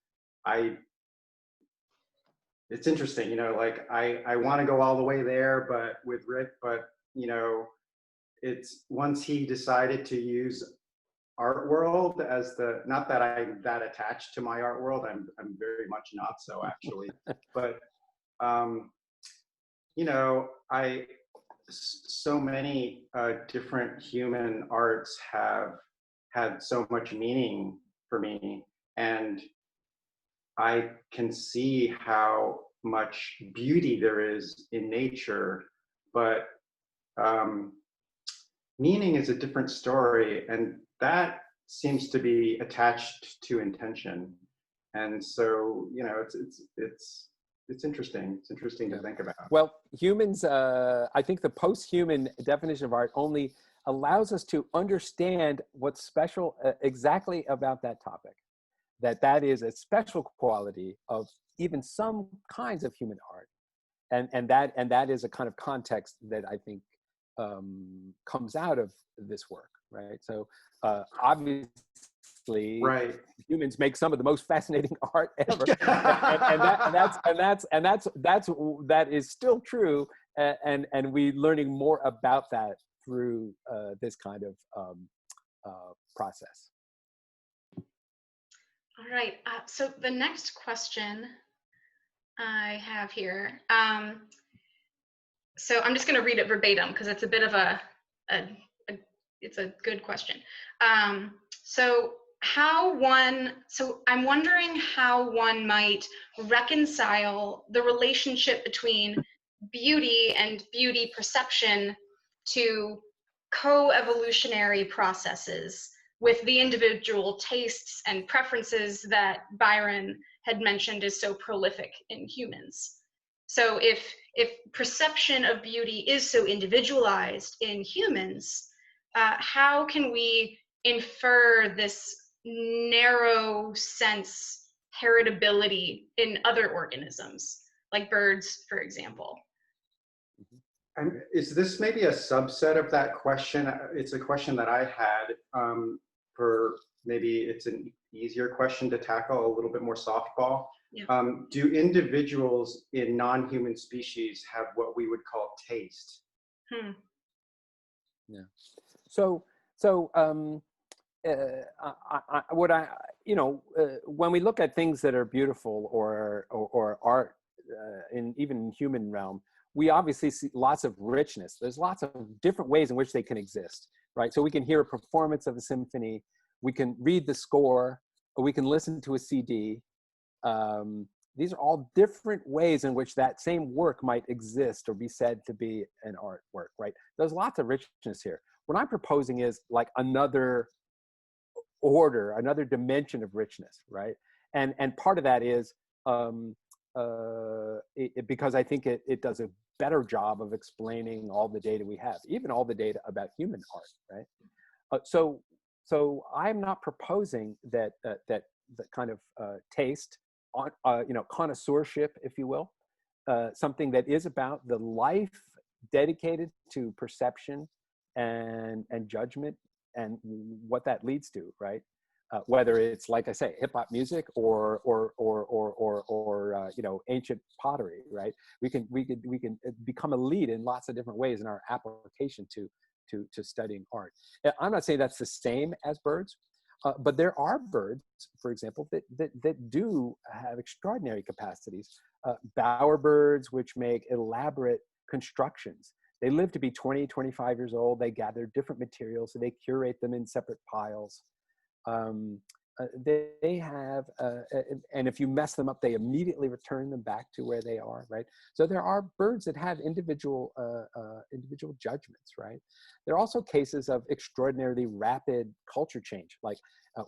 it's interesting, you know, like I want to go all the way there, but with Rick, but you know, it's once he decided to use art world as the, not that I'm that attached to my art world, I'm very much not so actually, but you know, so many different human arts have had so much meaning for me, and I can see how much beauty there is in nature, but meaning is a different story, and that seems to be attached to intention. And so, you know, it's interesting. It's interesting to think about. Well, humans, I think the post-human definition of art only allows us to understand what's special exactly about that topic. That is a special quality of even some kinds of human art, and that is a kind of context that I think comes out of this work, right? So obviously, right, humans make some of the most fascinating art ever, that is still true, and we learning more about that through this kind of process. All right, so the next question I have here, so I'm just going to read it verbatim because it's a bit of it's a good question. So I'm wondering how one might reconcile the relationship between beauty and beauty perception to co-evolutionary processes with the individual tastes and preferences that Byron had mentioned is so prolific in humans. So if perception of beauty is so individualized in humans, how can we infer this narrow sense heritability in other organisms, like birds, for example? Is this maybe a subset of that question? It's a question that I had for maybe it's an easier question to tackle, a little bit more softball. Yeah. Do individuals in non-human species have what we would call taste? Yeah. So when we look at things that are beautiful or art in even human realm, we obviously see lots of richness. There's lots of different ways in which they can exist, right? So we can hear a performance of a symphony, we can read the score, or we can listen to a CD. These are all different ways in which that same work might exist or be said to be an artwork, right? There's lots of richness here. What I'm proposing is like another order, another dimension of richness, right? And part of that is because I think it does a better job of explaining all the data we have, even all the data about human art, right? So I'm not proposing that that kind of taste, connoisseurship, if you will, something that is about the life dedicated to perception and judgment and what that leads to, right? whether it's, like I say, hip hop music or ancient pottery, right? We can become a lead in lots of different ways in our application to studying art. I'm not saying that's the same as birds, but there are birds, for example, that do have extraordinary capacities. Bowerbirds, which make elaborate constructions. They live to be 20, 25 years old. They gather different materials, so they curate them in separate piles. They have, and if you mess them up, they immediately return them back to where they are, right? So there are birds that have individual judgments, right? There are also cases of extraordinarily rapid culture change, like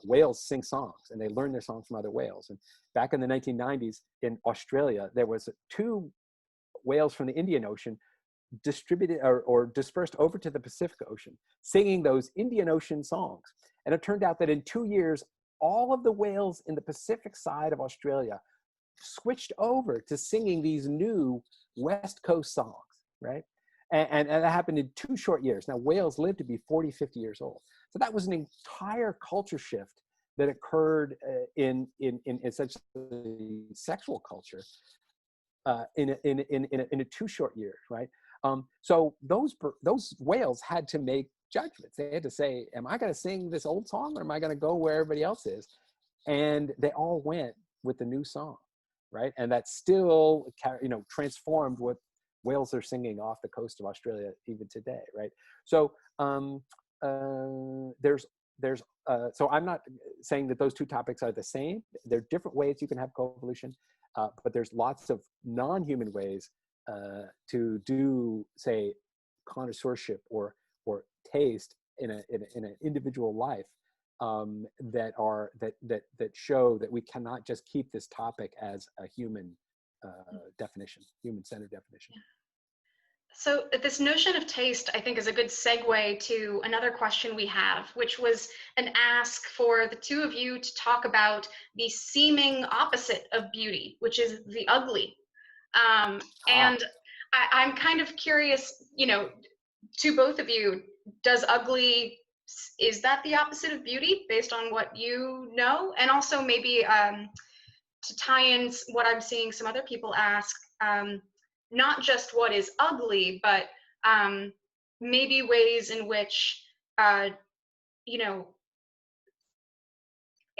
whales sing songs and they learn their songs from other whales. And back in the 1990s in Australia, there was 2 whales from the Indian Ocean distributed or dispersed over to the Pacific Ocean, singing those Indian Ocean songs. And it turned out that in 2 years, all of the whales in the Pacific side of Australia switched over to singing these new West Coast songs, right? And that happened in 2 short years. Now, whales live to be 40, 50 years old. So that was an entire culture shift that occurred in essentially sexual culture in a 2 short years, right? So those whales had to make judgments. They had to say, am I going to sing this old song or am I going to go where everybody else is? And they all went with the new song, right? And that still, transformed what whales are singing off the coast of Australia even today, right? So so I'm not saying that those 2 topics are the same. There are different ways you can have coevolution, but there's lots of non-human ways to do, say, connoisseurship or taste in an individual life that show that we cannot just keep this topic as a human definition, human-centered definition. So this notion of taste, I think, is a good segue to another question we have, which was an ask for the 2 of you to talk about the seeming opposite of beauty, which is the ugly. And I'm kind of curious, to both of you, does ugly, is that the opposite of beauty based on what you know? And also maybe to tie in what I'm seeing some other people ask, not just what is ugly, but maybe ways in which,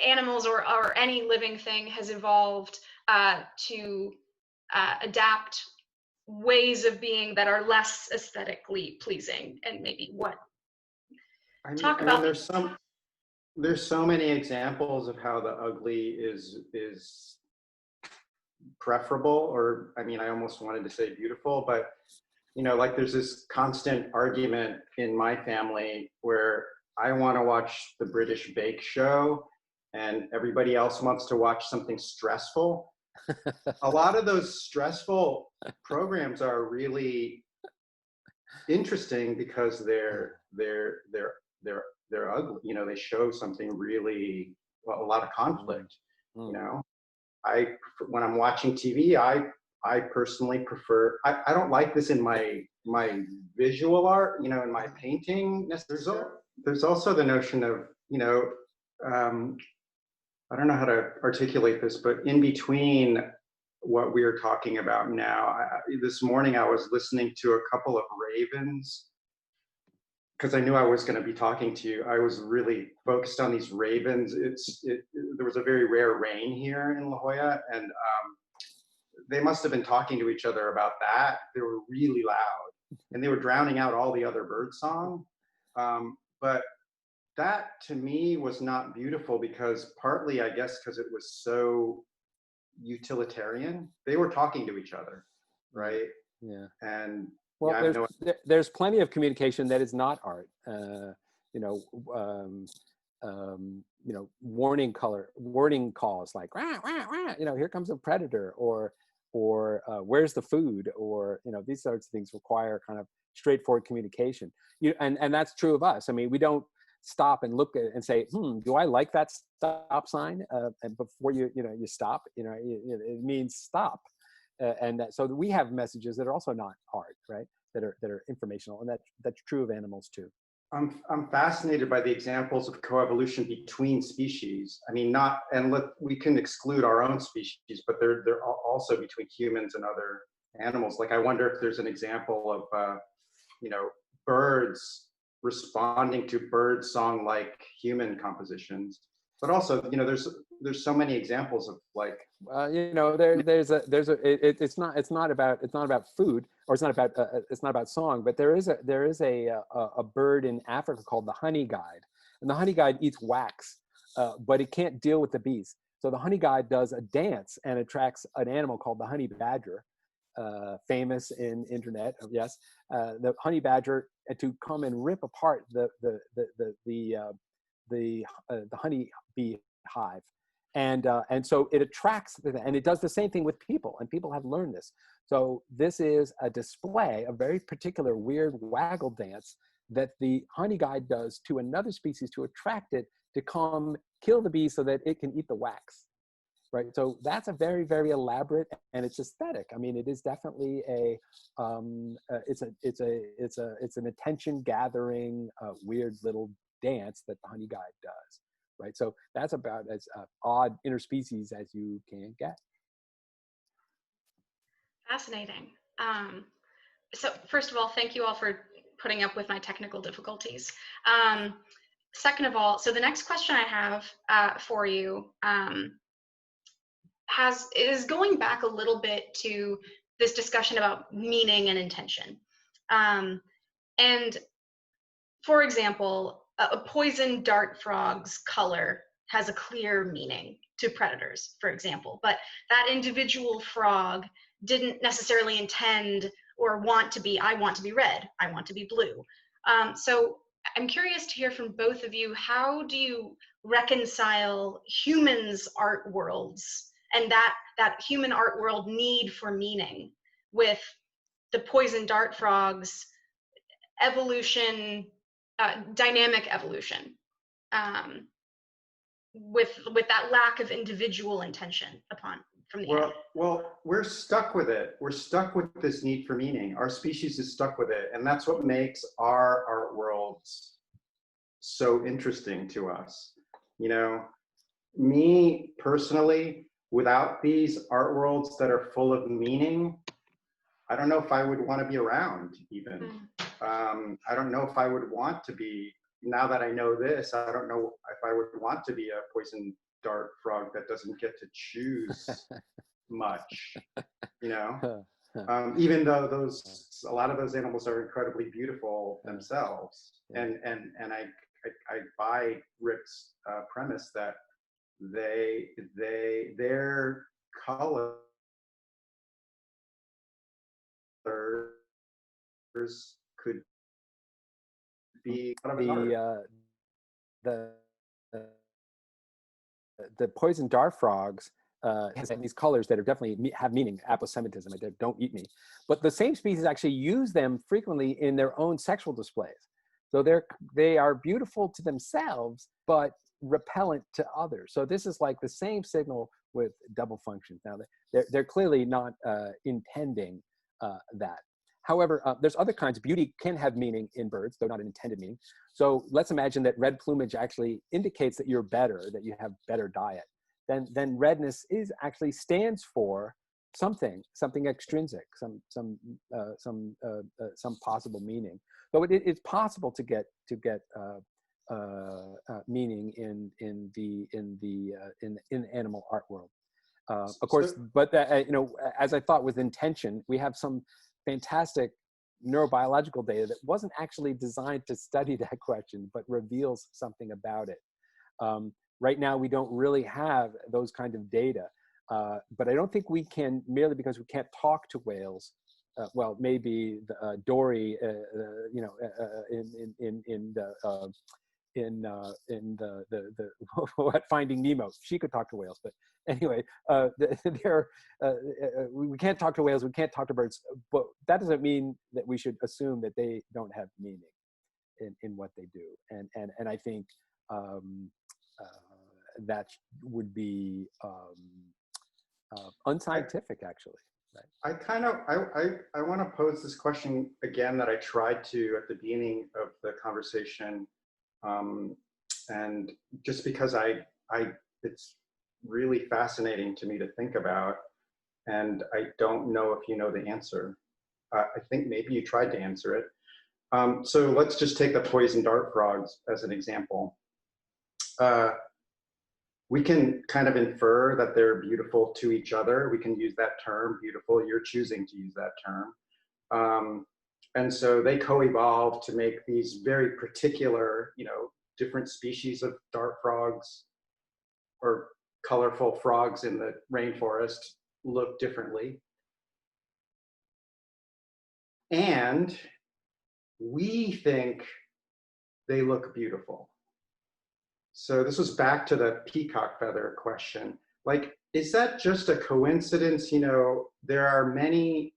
animals or any living thing has evolved to adapt ways of being that are less aesthetically pleasing, and maybe what talk about. There's so many examples of how the ugly is preferable, or I almost wanted to say beautiful, but like there's this constant argument in my family where I want to watch the British Bake Show and everybody else wants to watch something stressful. A lot of those stressful programs are really interesting because they're ugly. They show something really, a lot of conflict. When I'm watching TV, I personally prefer, I don't like this in my visual art, in my painting. There's also the notion of, I don't know how to articulate this, but in between what we are talking about now, this morning I was listening to a couple of ravens because I knew I was going to be talking to you. I was really focused on these ravens. There was a very rare rain here in La Jolla, and they must have been talking to each other about that. They were really loud, and they were drowning out all the other bird song. But that to me was not beautiful because partly, I guess, because it was so utilitarian. They were talking to each other, right? Yeah. And well, there's plenty of communication that is not art. Warning calls like rah, rah, rah, here comes a predator, or where's the food, or these sorts of things require kind of straightforward communication. And that's true of us. We don't stop and look at it and say, do I like that stop sign? And before you stop, it means stop. So we have messages that are also not art, right? That are informational, and that's true of animals too. I'm fascinated by the examples of coevolution between species. I mean, we can exclude our own species, but they're also between humans and other animals. Like, I wonder if there's an example of, birds responding to bird song like human compositions. But also, there's so many examples of, like, it's not about food, or it's not about song, but there is a bird in Africa called the honey guide, and the honey guide eats wax, but it can't deal with the bees. So the honey guide does a dance and attracts an animal called the honey badger, famous in internet. Yes, the honey badger, to come and rip apart the honey bee hive. And so it attracts, and it does the same thing with people, and people have learned this. So this is a display, a very particular weird waggle dance that the honey guide does to another species to attract it to come kill the bee so that it can eat the wax, right? So that's a very, very elaborate, and it's aesthetic. I mean, it is definitely it's an attention gathering, weird little dance that the honey guide does. Right, so that's about as odd interspecies as you can get. Fascinating. So first of all, thank you all for putting up with my technical difficulties. Second of all, so the next question I have for you is going back a little bit to this discussion about meaning and intention. And for example, a poison dart frog's color has a clear meaning to predators, for example, but that individual frog didn't necessarily intend or want to be, I want to be red, I want to be blue. So I'm curious to hear from both of you, how do you reconcile humans' art worlds and that human art world need for meaning with the poison dart frog's evolution, dynamic evolution, with that lack of individual intention from the animal? Well, we're stuck with it. We're stuck with this need for meaning. Our species is stuck with it, and that's what makes our art worlds so interesting to us. Me personally, without these art worlds that are full of meaning, I don't know if I would want to be around even. I don't know if I would want to be, now that I know this, I don't know if I would want to be a poison dart frog that doesn't get to choose much, even though a lot of those animals are incredibly beautiful themselves. And I buy Rick's premise that their colors could be the poison dart frogs has these colors that are definitely have meaning, aposematism, like don't eat me. But the same species actually use them frequently in their own sexual displays. So they are beautiful to themselves, but repellent to others. So this is like the same signal with double functions. Now they're clearly not intending that. However, there's other kinds. Beauty can have meaning in birds, though not an intended meaning. So let's imagine that red plumage actually indicates that you're better, that you have better diet. Then redness actually stands for something extrinsic, some possible meaning. So it's possible to get meaning in the animal art world, of course. But as I thought with intention, we have some fantastic neurobiological data that wasn't actually designed to study that question, but reveals something about it. Right now, we don't really have those kind of data, but I don't think we can, merely because we can't talk to whales. Well, maybe Dory, in what Finding Nemo, she could talk to whales. But anyway, we can't talk to whales, we can't talk to birds, but that doesn't mean that we should assume that they don't have meaning in what they do. And I think that would be unscientific, actually. I kind of, I want to pose this question again that I tried to at the beginning of the conversation. And just because it's really fascinating to me to think about, and I don't know if you know the answer. I think maybe you tried to answer it. So let's just take the poison dart frogs as an example. We can kind of infer that they're beautiful to each other. We can use that term, beautiful. You're choosing to use that term. And so they co-evolve to make these very particular, different species of dart frogs or colorful frogs in the rainforest look differently. And we think they look beautiful. So this was back to the peacock feather question. Like, is that just a coincidence? There are many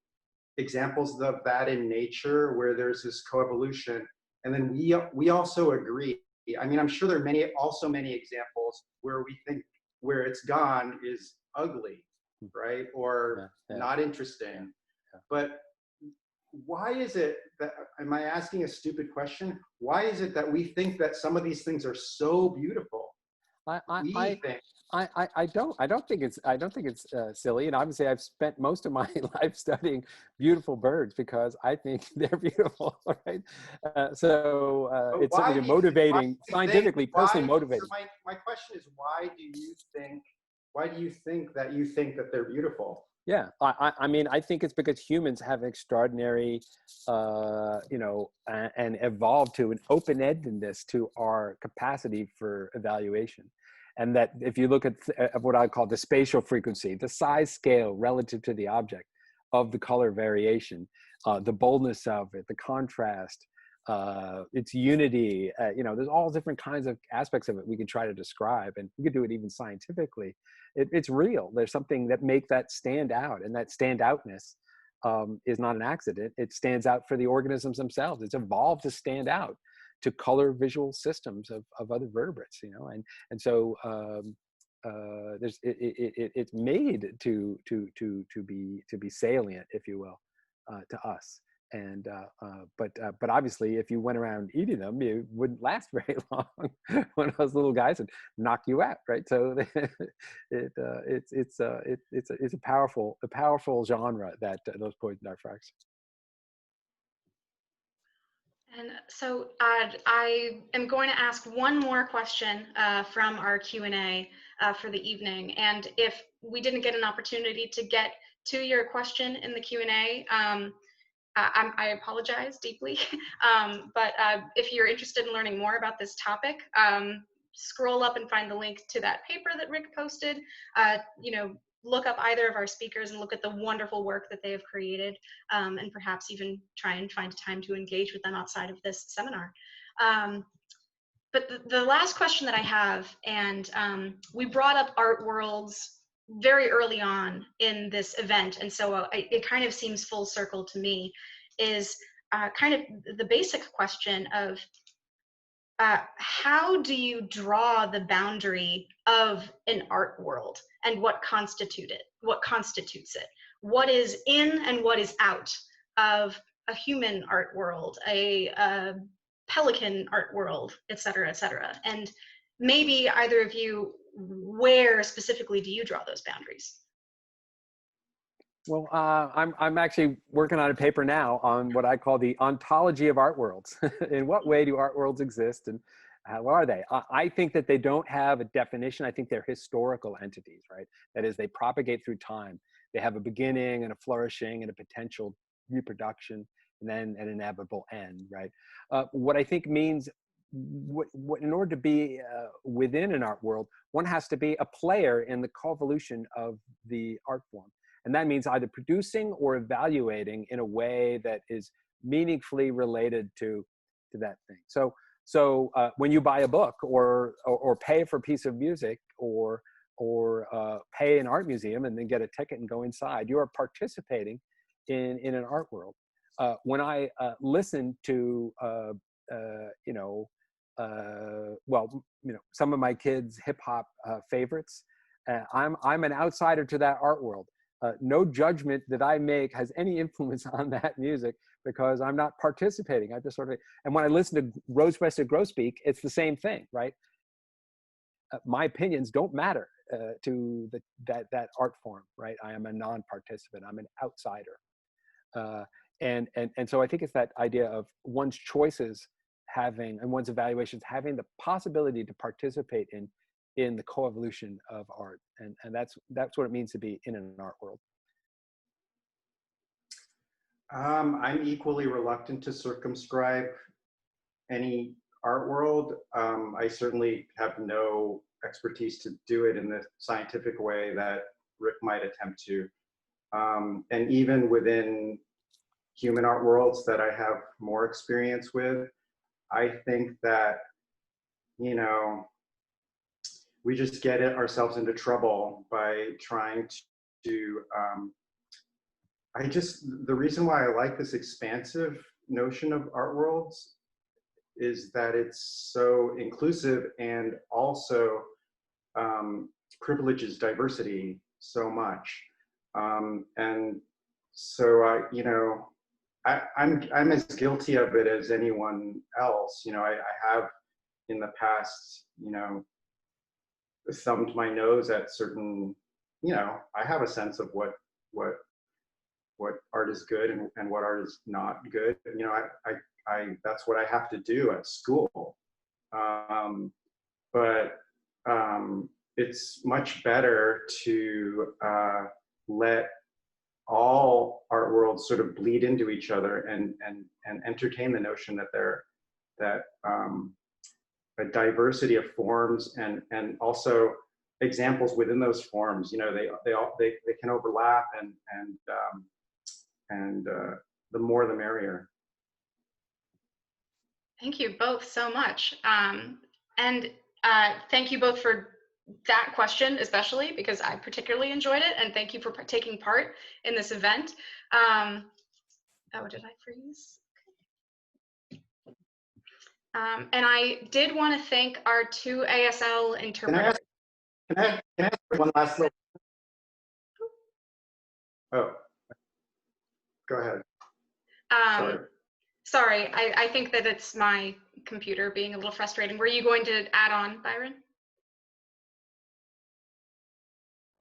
examples of that in nature where there's this coevolution. And then we also agree. I mean, I'm sure there are many examples where we think where it's gone is ugly, right? Or not interesting. But why is it that, am I asking a stupid question? Why is it that we think that some of these things are so beautiful? I don't think it's silly. And obviously I've spent most of my life studying beautiful birds because I think they're beautiful, right? It's certainly motivating, scientifically, personally motivating. So my question is, why do you think that they're beautiful? Yeah, I mean, I think it's because humans have extraordinary, and evolved to an open-endedness to our capacity for evaluation. And that if you look at what I call the spatial frequency, the size scale relative to the object of the color variation, the boldness of it, the contrast, its unity, there's all different kinds of aspects of it we can try to describe, and we could do it even scientifically. It's real. There's something that make that stand out, and that standoutness is not an accident. It stands out for the organisms themselves. It's evolved to stand out to color visual systems of other vertebrates, and so it's made to be salient, if you will, to us. And but obviously, if you went around eating them, you wouldn't last very long. One of those little guys would knock you out, right? So it's a powerful genre, that those poison dart frogs. And so I am going to ask one more question from our Q&A for the evening. And if we didn't get an opportunity to get to your question in the Q&A, I apologize deeply, but if you're interested in learning more about this topic, scroll up and find the link to that paper that Rick posted. Look up either of our speakers and look at the wonderful work that they have created, and perhaps even try and find time to engage with them outside of this seminar. But the last question that I have, and we brought up art worlds very early on in this event, and so it kind of seems full circle to me, is kind of the basic question of how do you draw the boundary of an art world, and what constitutes it? What is in and what is out of a human art world, a pelican art world, et cetera, et cetera? And maybe either of you, where specifically do you draw those boundaries? Well, I'm actually working on a paper now on what I call the ontology of art worlds. In what way do art worlds exist, and how are they? I think that they don't have a definition. I think they're historical entities, right? That is, they propagate through time. They have a beginning and a flourishing and a potential reproduction, and then an inevitable end, right? What I think means, what in order to be within an art world, one has to be a player in the convolution of the art form. And that means either producing or evaluating in a way that is meaningfully related to that thing. So when you buy a book or pay for a piece of music or pay an art museum and then get a ticket and go inside, you are participating in an art world. When I listen to some of my kids' hip hop favorites, I'm an outsider to that art world. no judgment that I make has any influence on that music because I'm not participating. I just sort of, and when I listen to Rose-breasted grosbeak, it's the same thing, right? My opinions don't matter to that art form, right? I am a non-participant. I'm an outsider. And so I think it's that idea of one's choices having, and one's evaluations having the possibility to participate in the coevolution of art. And that's what it means to be in an art world. I'm equally reluctant to circumscribe any art world. I certainly have no expertise to do it in the scientific way that Rick might attempt to. And even within human art worlds that I have more experience with, I think that, you know, we just get ourselves into trouble by trying to, the reason why I like this expansive notion of art worlds is that it's so inclusive and also privileges diversity so much. And so, you know, I'm as guilty of it as anyone else. You know, I have in the past, you know, thumbed my nose at certain, you know, I have a sense of what art is good and what art is not good. You know, that's what I have to do at school. But it's much better to let all art worlds sort of bleed into each other and entertain the notion that a diversity of forms and also examples within those forms, you know, they can overlap and the more the merrier. Thank you both so much. And thank you both for that question, especially because I particularly enjoyed it. And thank you for taking part in this event. Oh, did I freeze? And I did want to thank our two ASL interpreters. Can I ask one last little? Oh, go ahead. Sorry, I think that it's my computer being a little frustrating. Were you going to add on, Byron?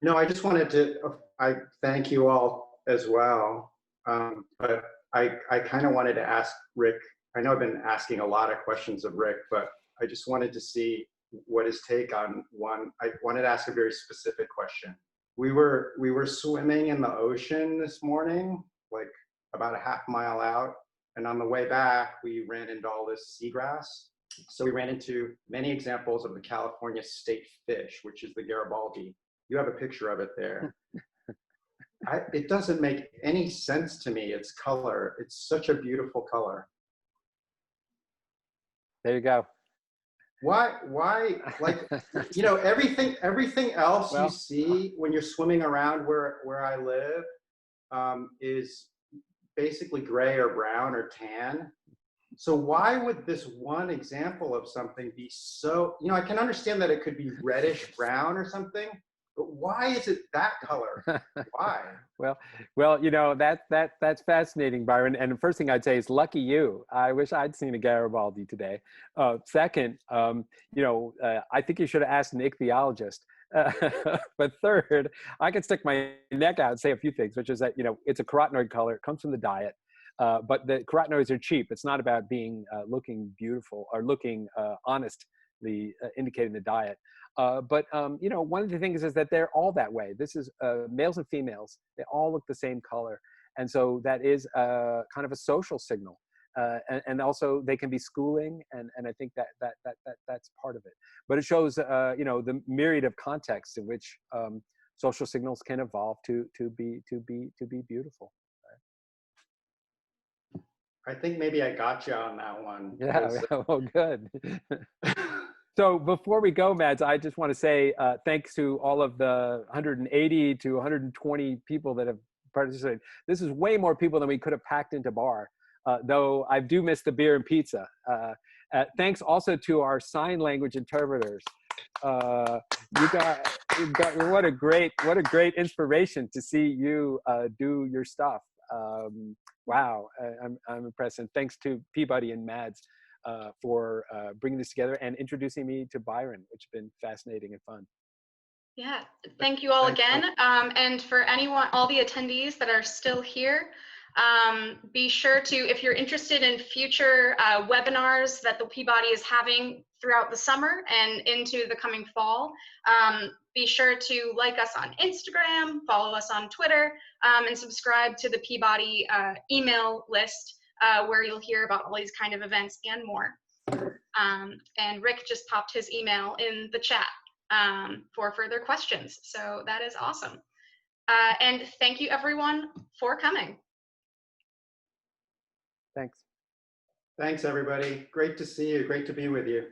No, I just wanted to, I thank you all as well. But I kind of wanted to ask Rick, I know I've been asking a lot of questions of Rick, but I just wanted to see what his take on one. I wanted to ask a very specific question. We were swimming in the ocean this morning, like about a half mile out. And on the way back, we ran into all this seagrass. So we ran into many examples of the California state fish, which is the Garibaldi. You have a picture of it there. It doesn't make any sense to me, its color. It's such a beautiful color. There you go. Why, like, you know, everything else you see when you're swimming around where I live is basically gray or brown or tan. So why would this one example of something be so, you know, I can understand that it could be reddish brown or something, but why is it that color? Why? Well, you know, that's fascinating, Byron. And the first thing I'd say is lucky you. I wish I'd seen a Garibaldi today. Second, you know, I think you should have asked an ichthyologist. But third, I can stick my neck out and say a few things, which is that, you know, it's a carotenoid color. It comes from the diet. But the carotenoids are cheap. It's not about being looking beautiful or looking honestly indicating the diet. But you know, one of the things is that they're all that way. This is males and females. They all look the same color, and so that is kind of a social signal. And also they can be schooling, and I think that's part of it. But it shows you know, the myriad of contexts in which social signals can evolve to be beautiful. I think maybe I got you on that one. Yeah, well, good. So before we go, Mads, I just want to say thanks to all of the 180 to 120 people that have participated. This is way more people than we could have packed into bar, though I do miss the beer and pizza. Thanks also to our sign language interpreters You got what a great inspiration to see you do your stuff. Wow, I'm impressed, and thanks to Peabody and Mads for bringing this together and introducing me to Byron, which has been fascinating and fun. Yeah, thank you all again. And for anyone, all the attendees that are still here, be sure to, if you're interested in future webinars that the Peabody is having throughout the summer and into the coming fall, be sure to like us on Instagram, follow us on Twitter, and subscribe to the Peabody email list where you'll hear about all these kind of events and more. And Rick just popped his email in the chat for further questions. So that is awesome. And thank you everyone for coming. Thanks. Thanks, everybody. Great to see you. Great to be with you.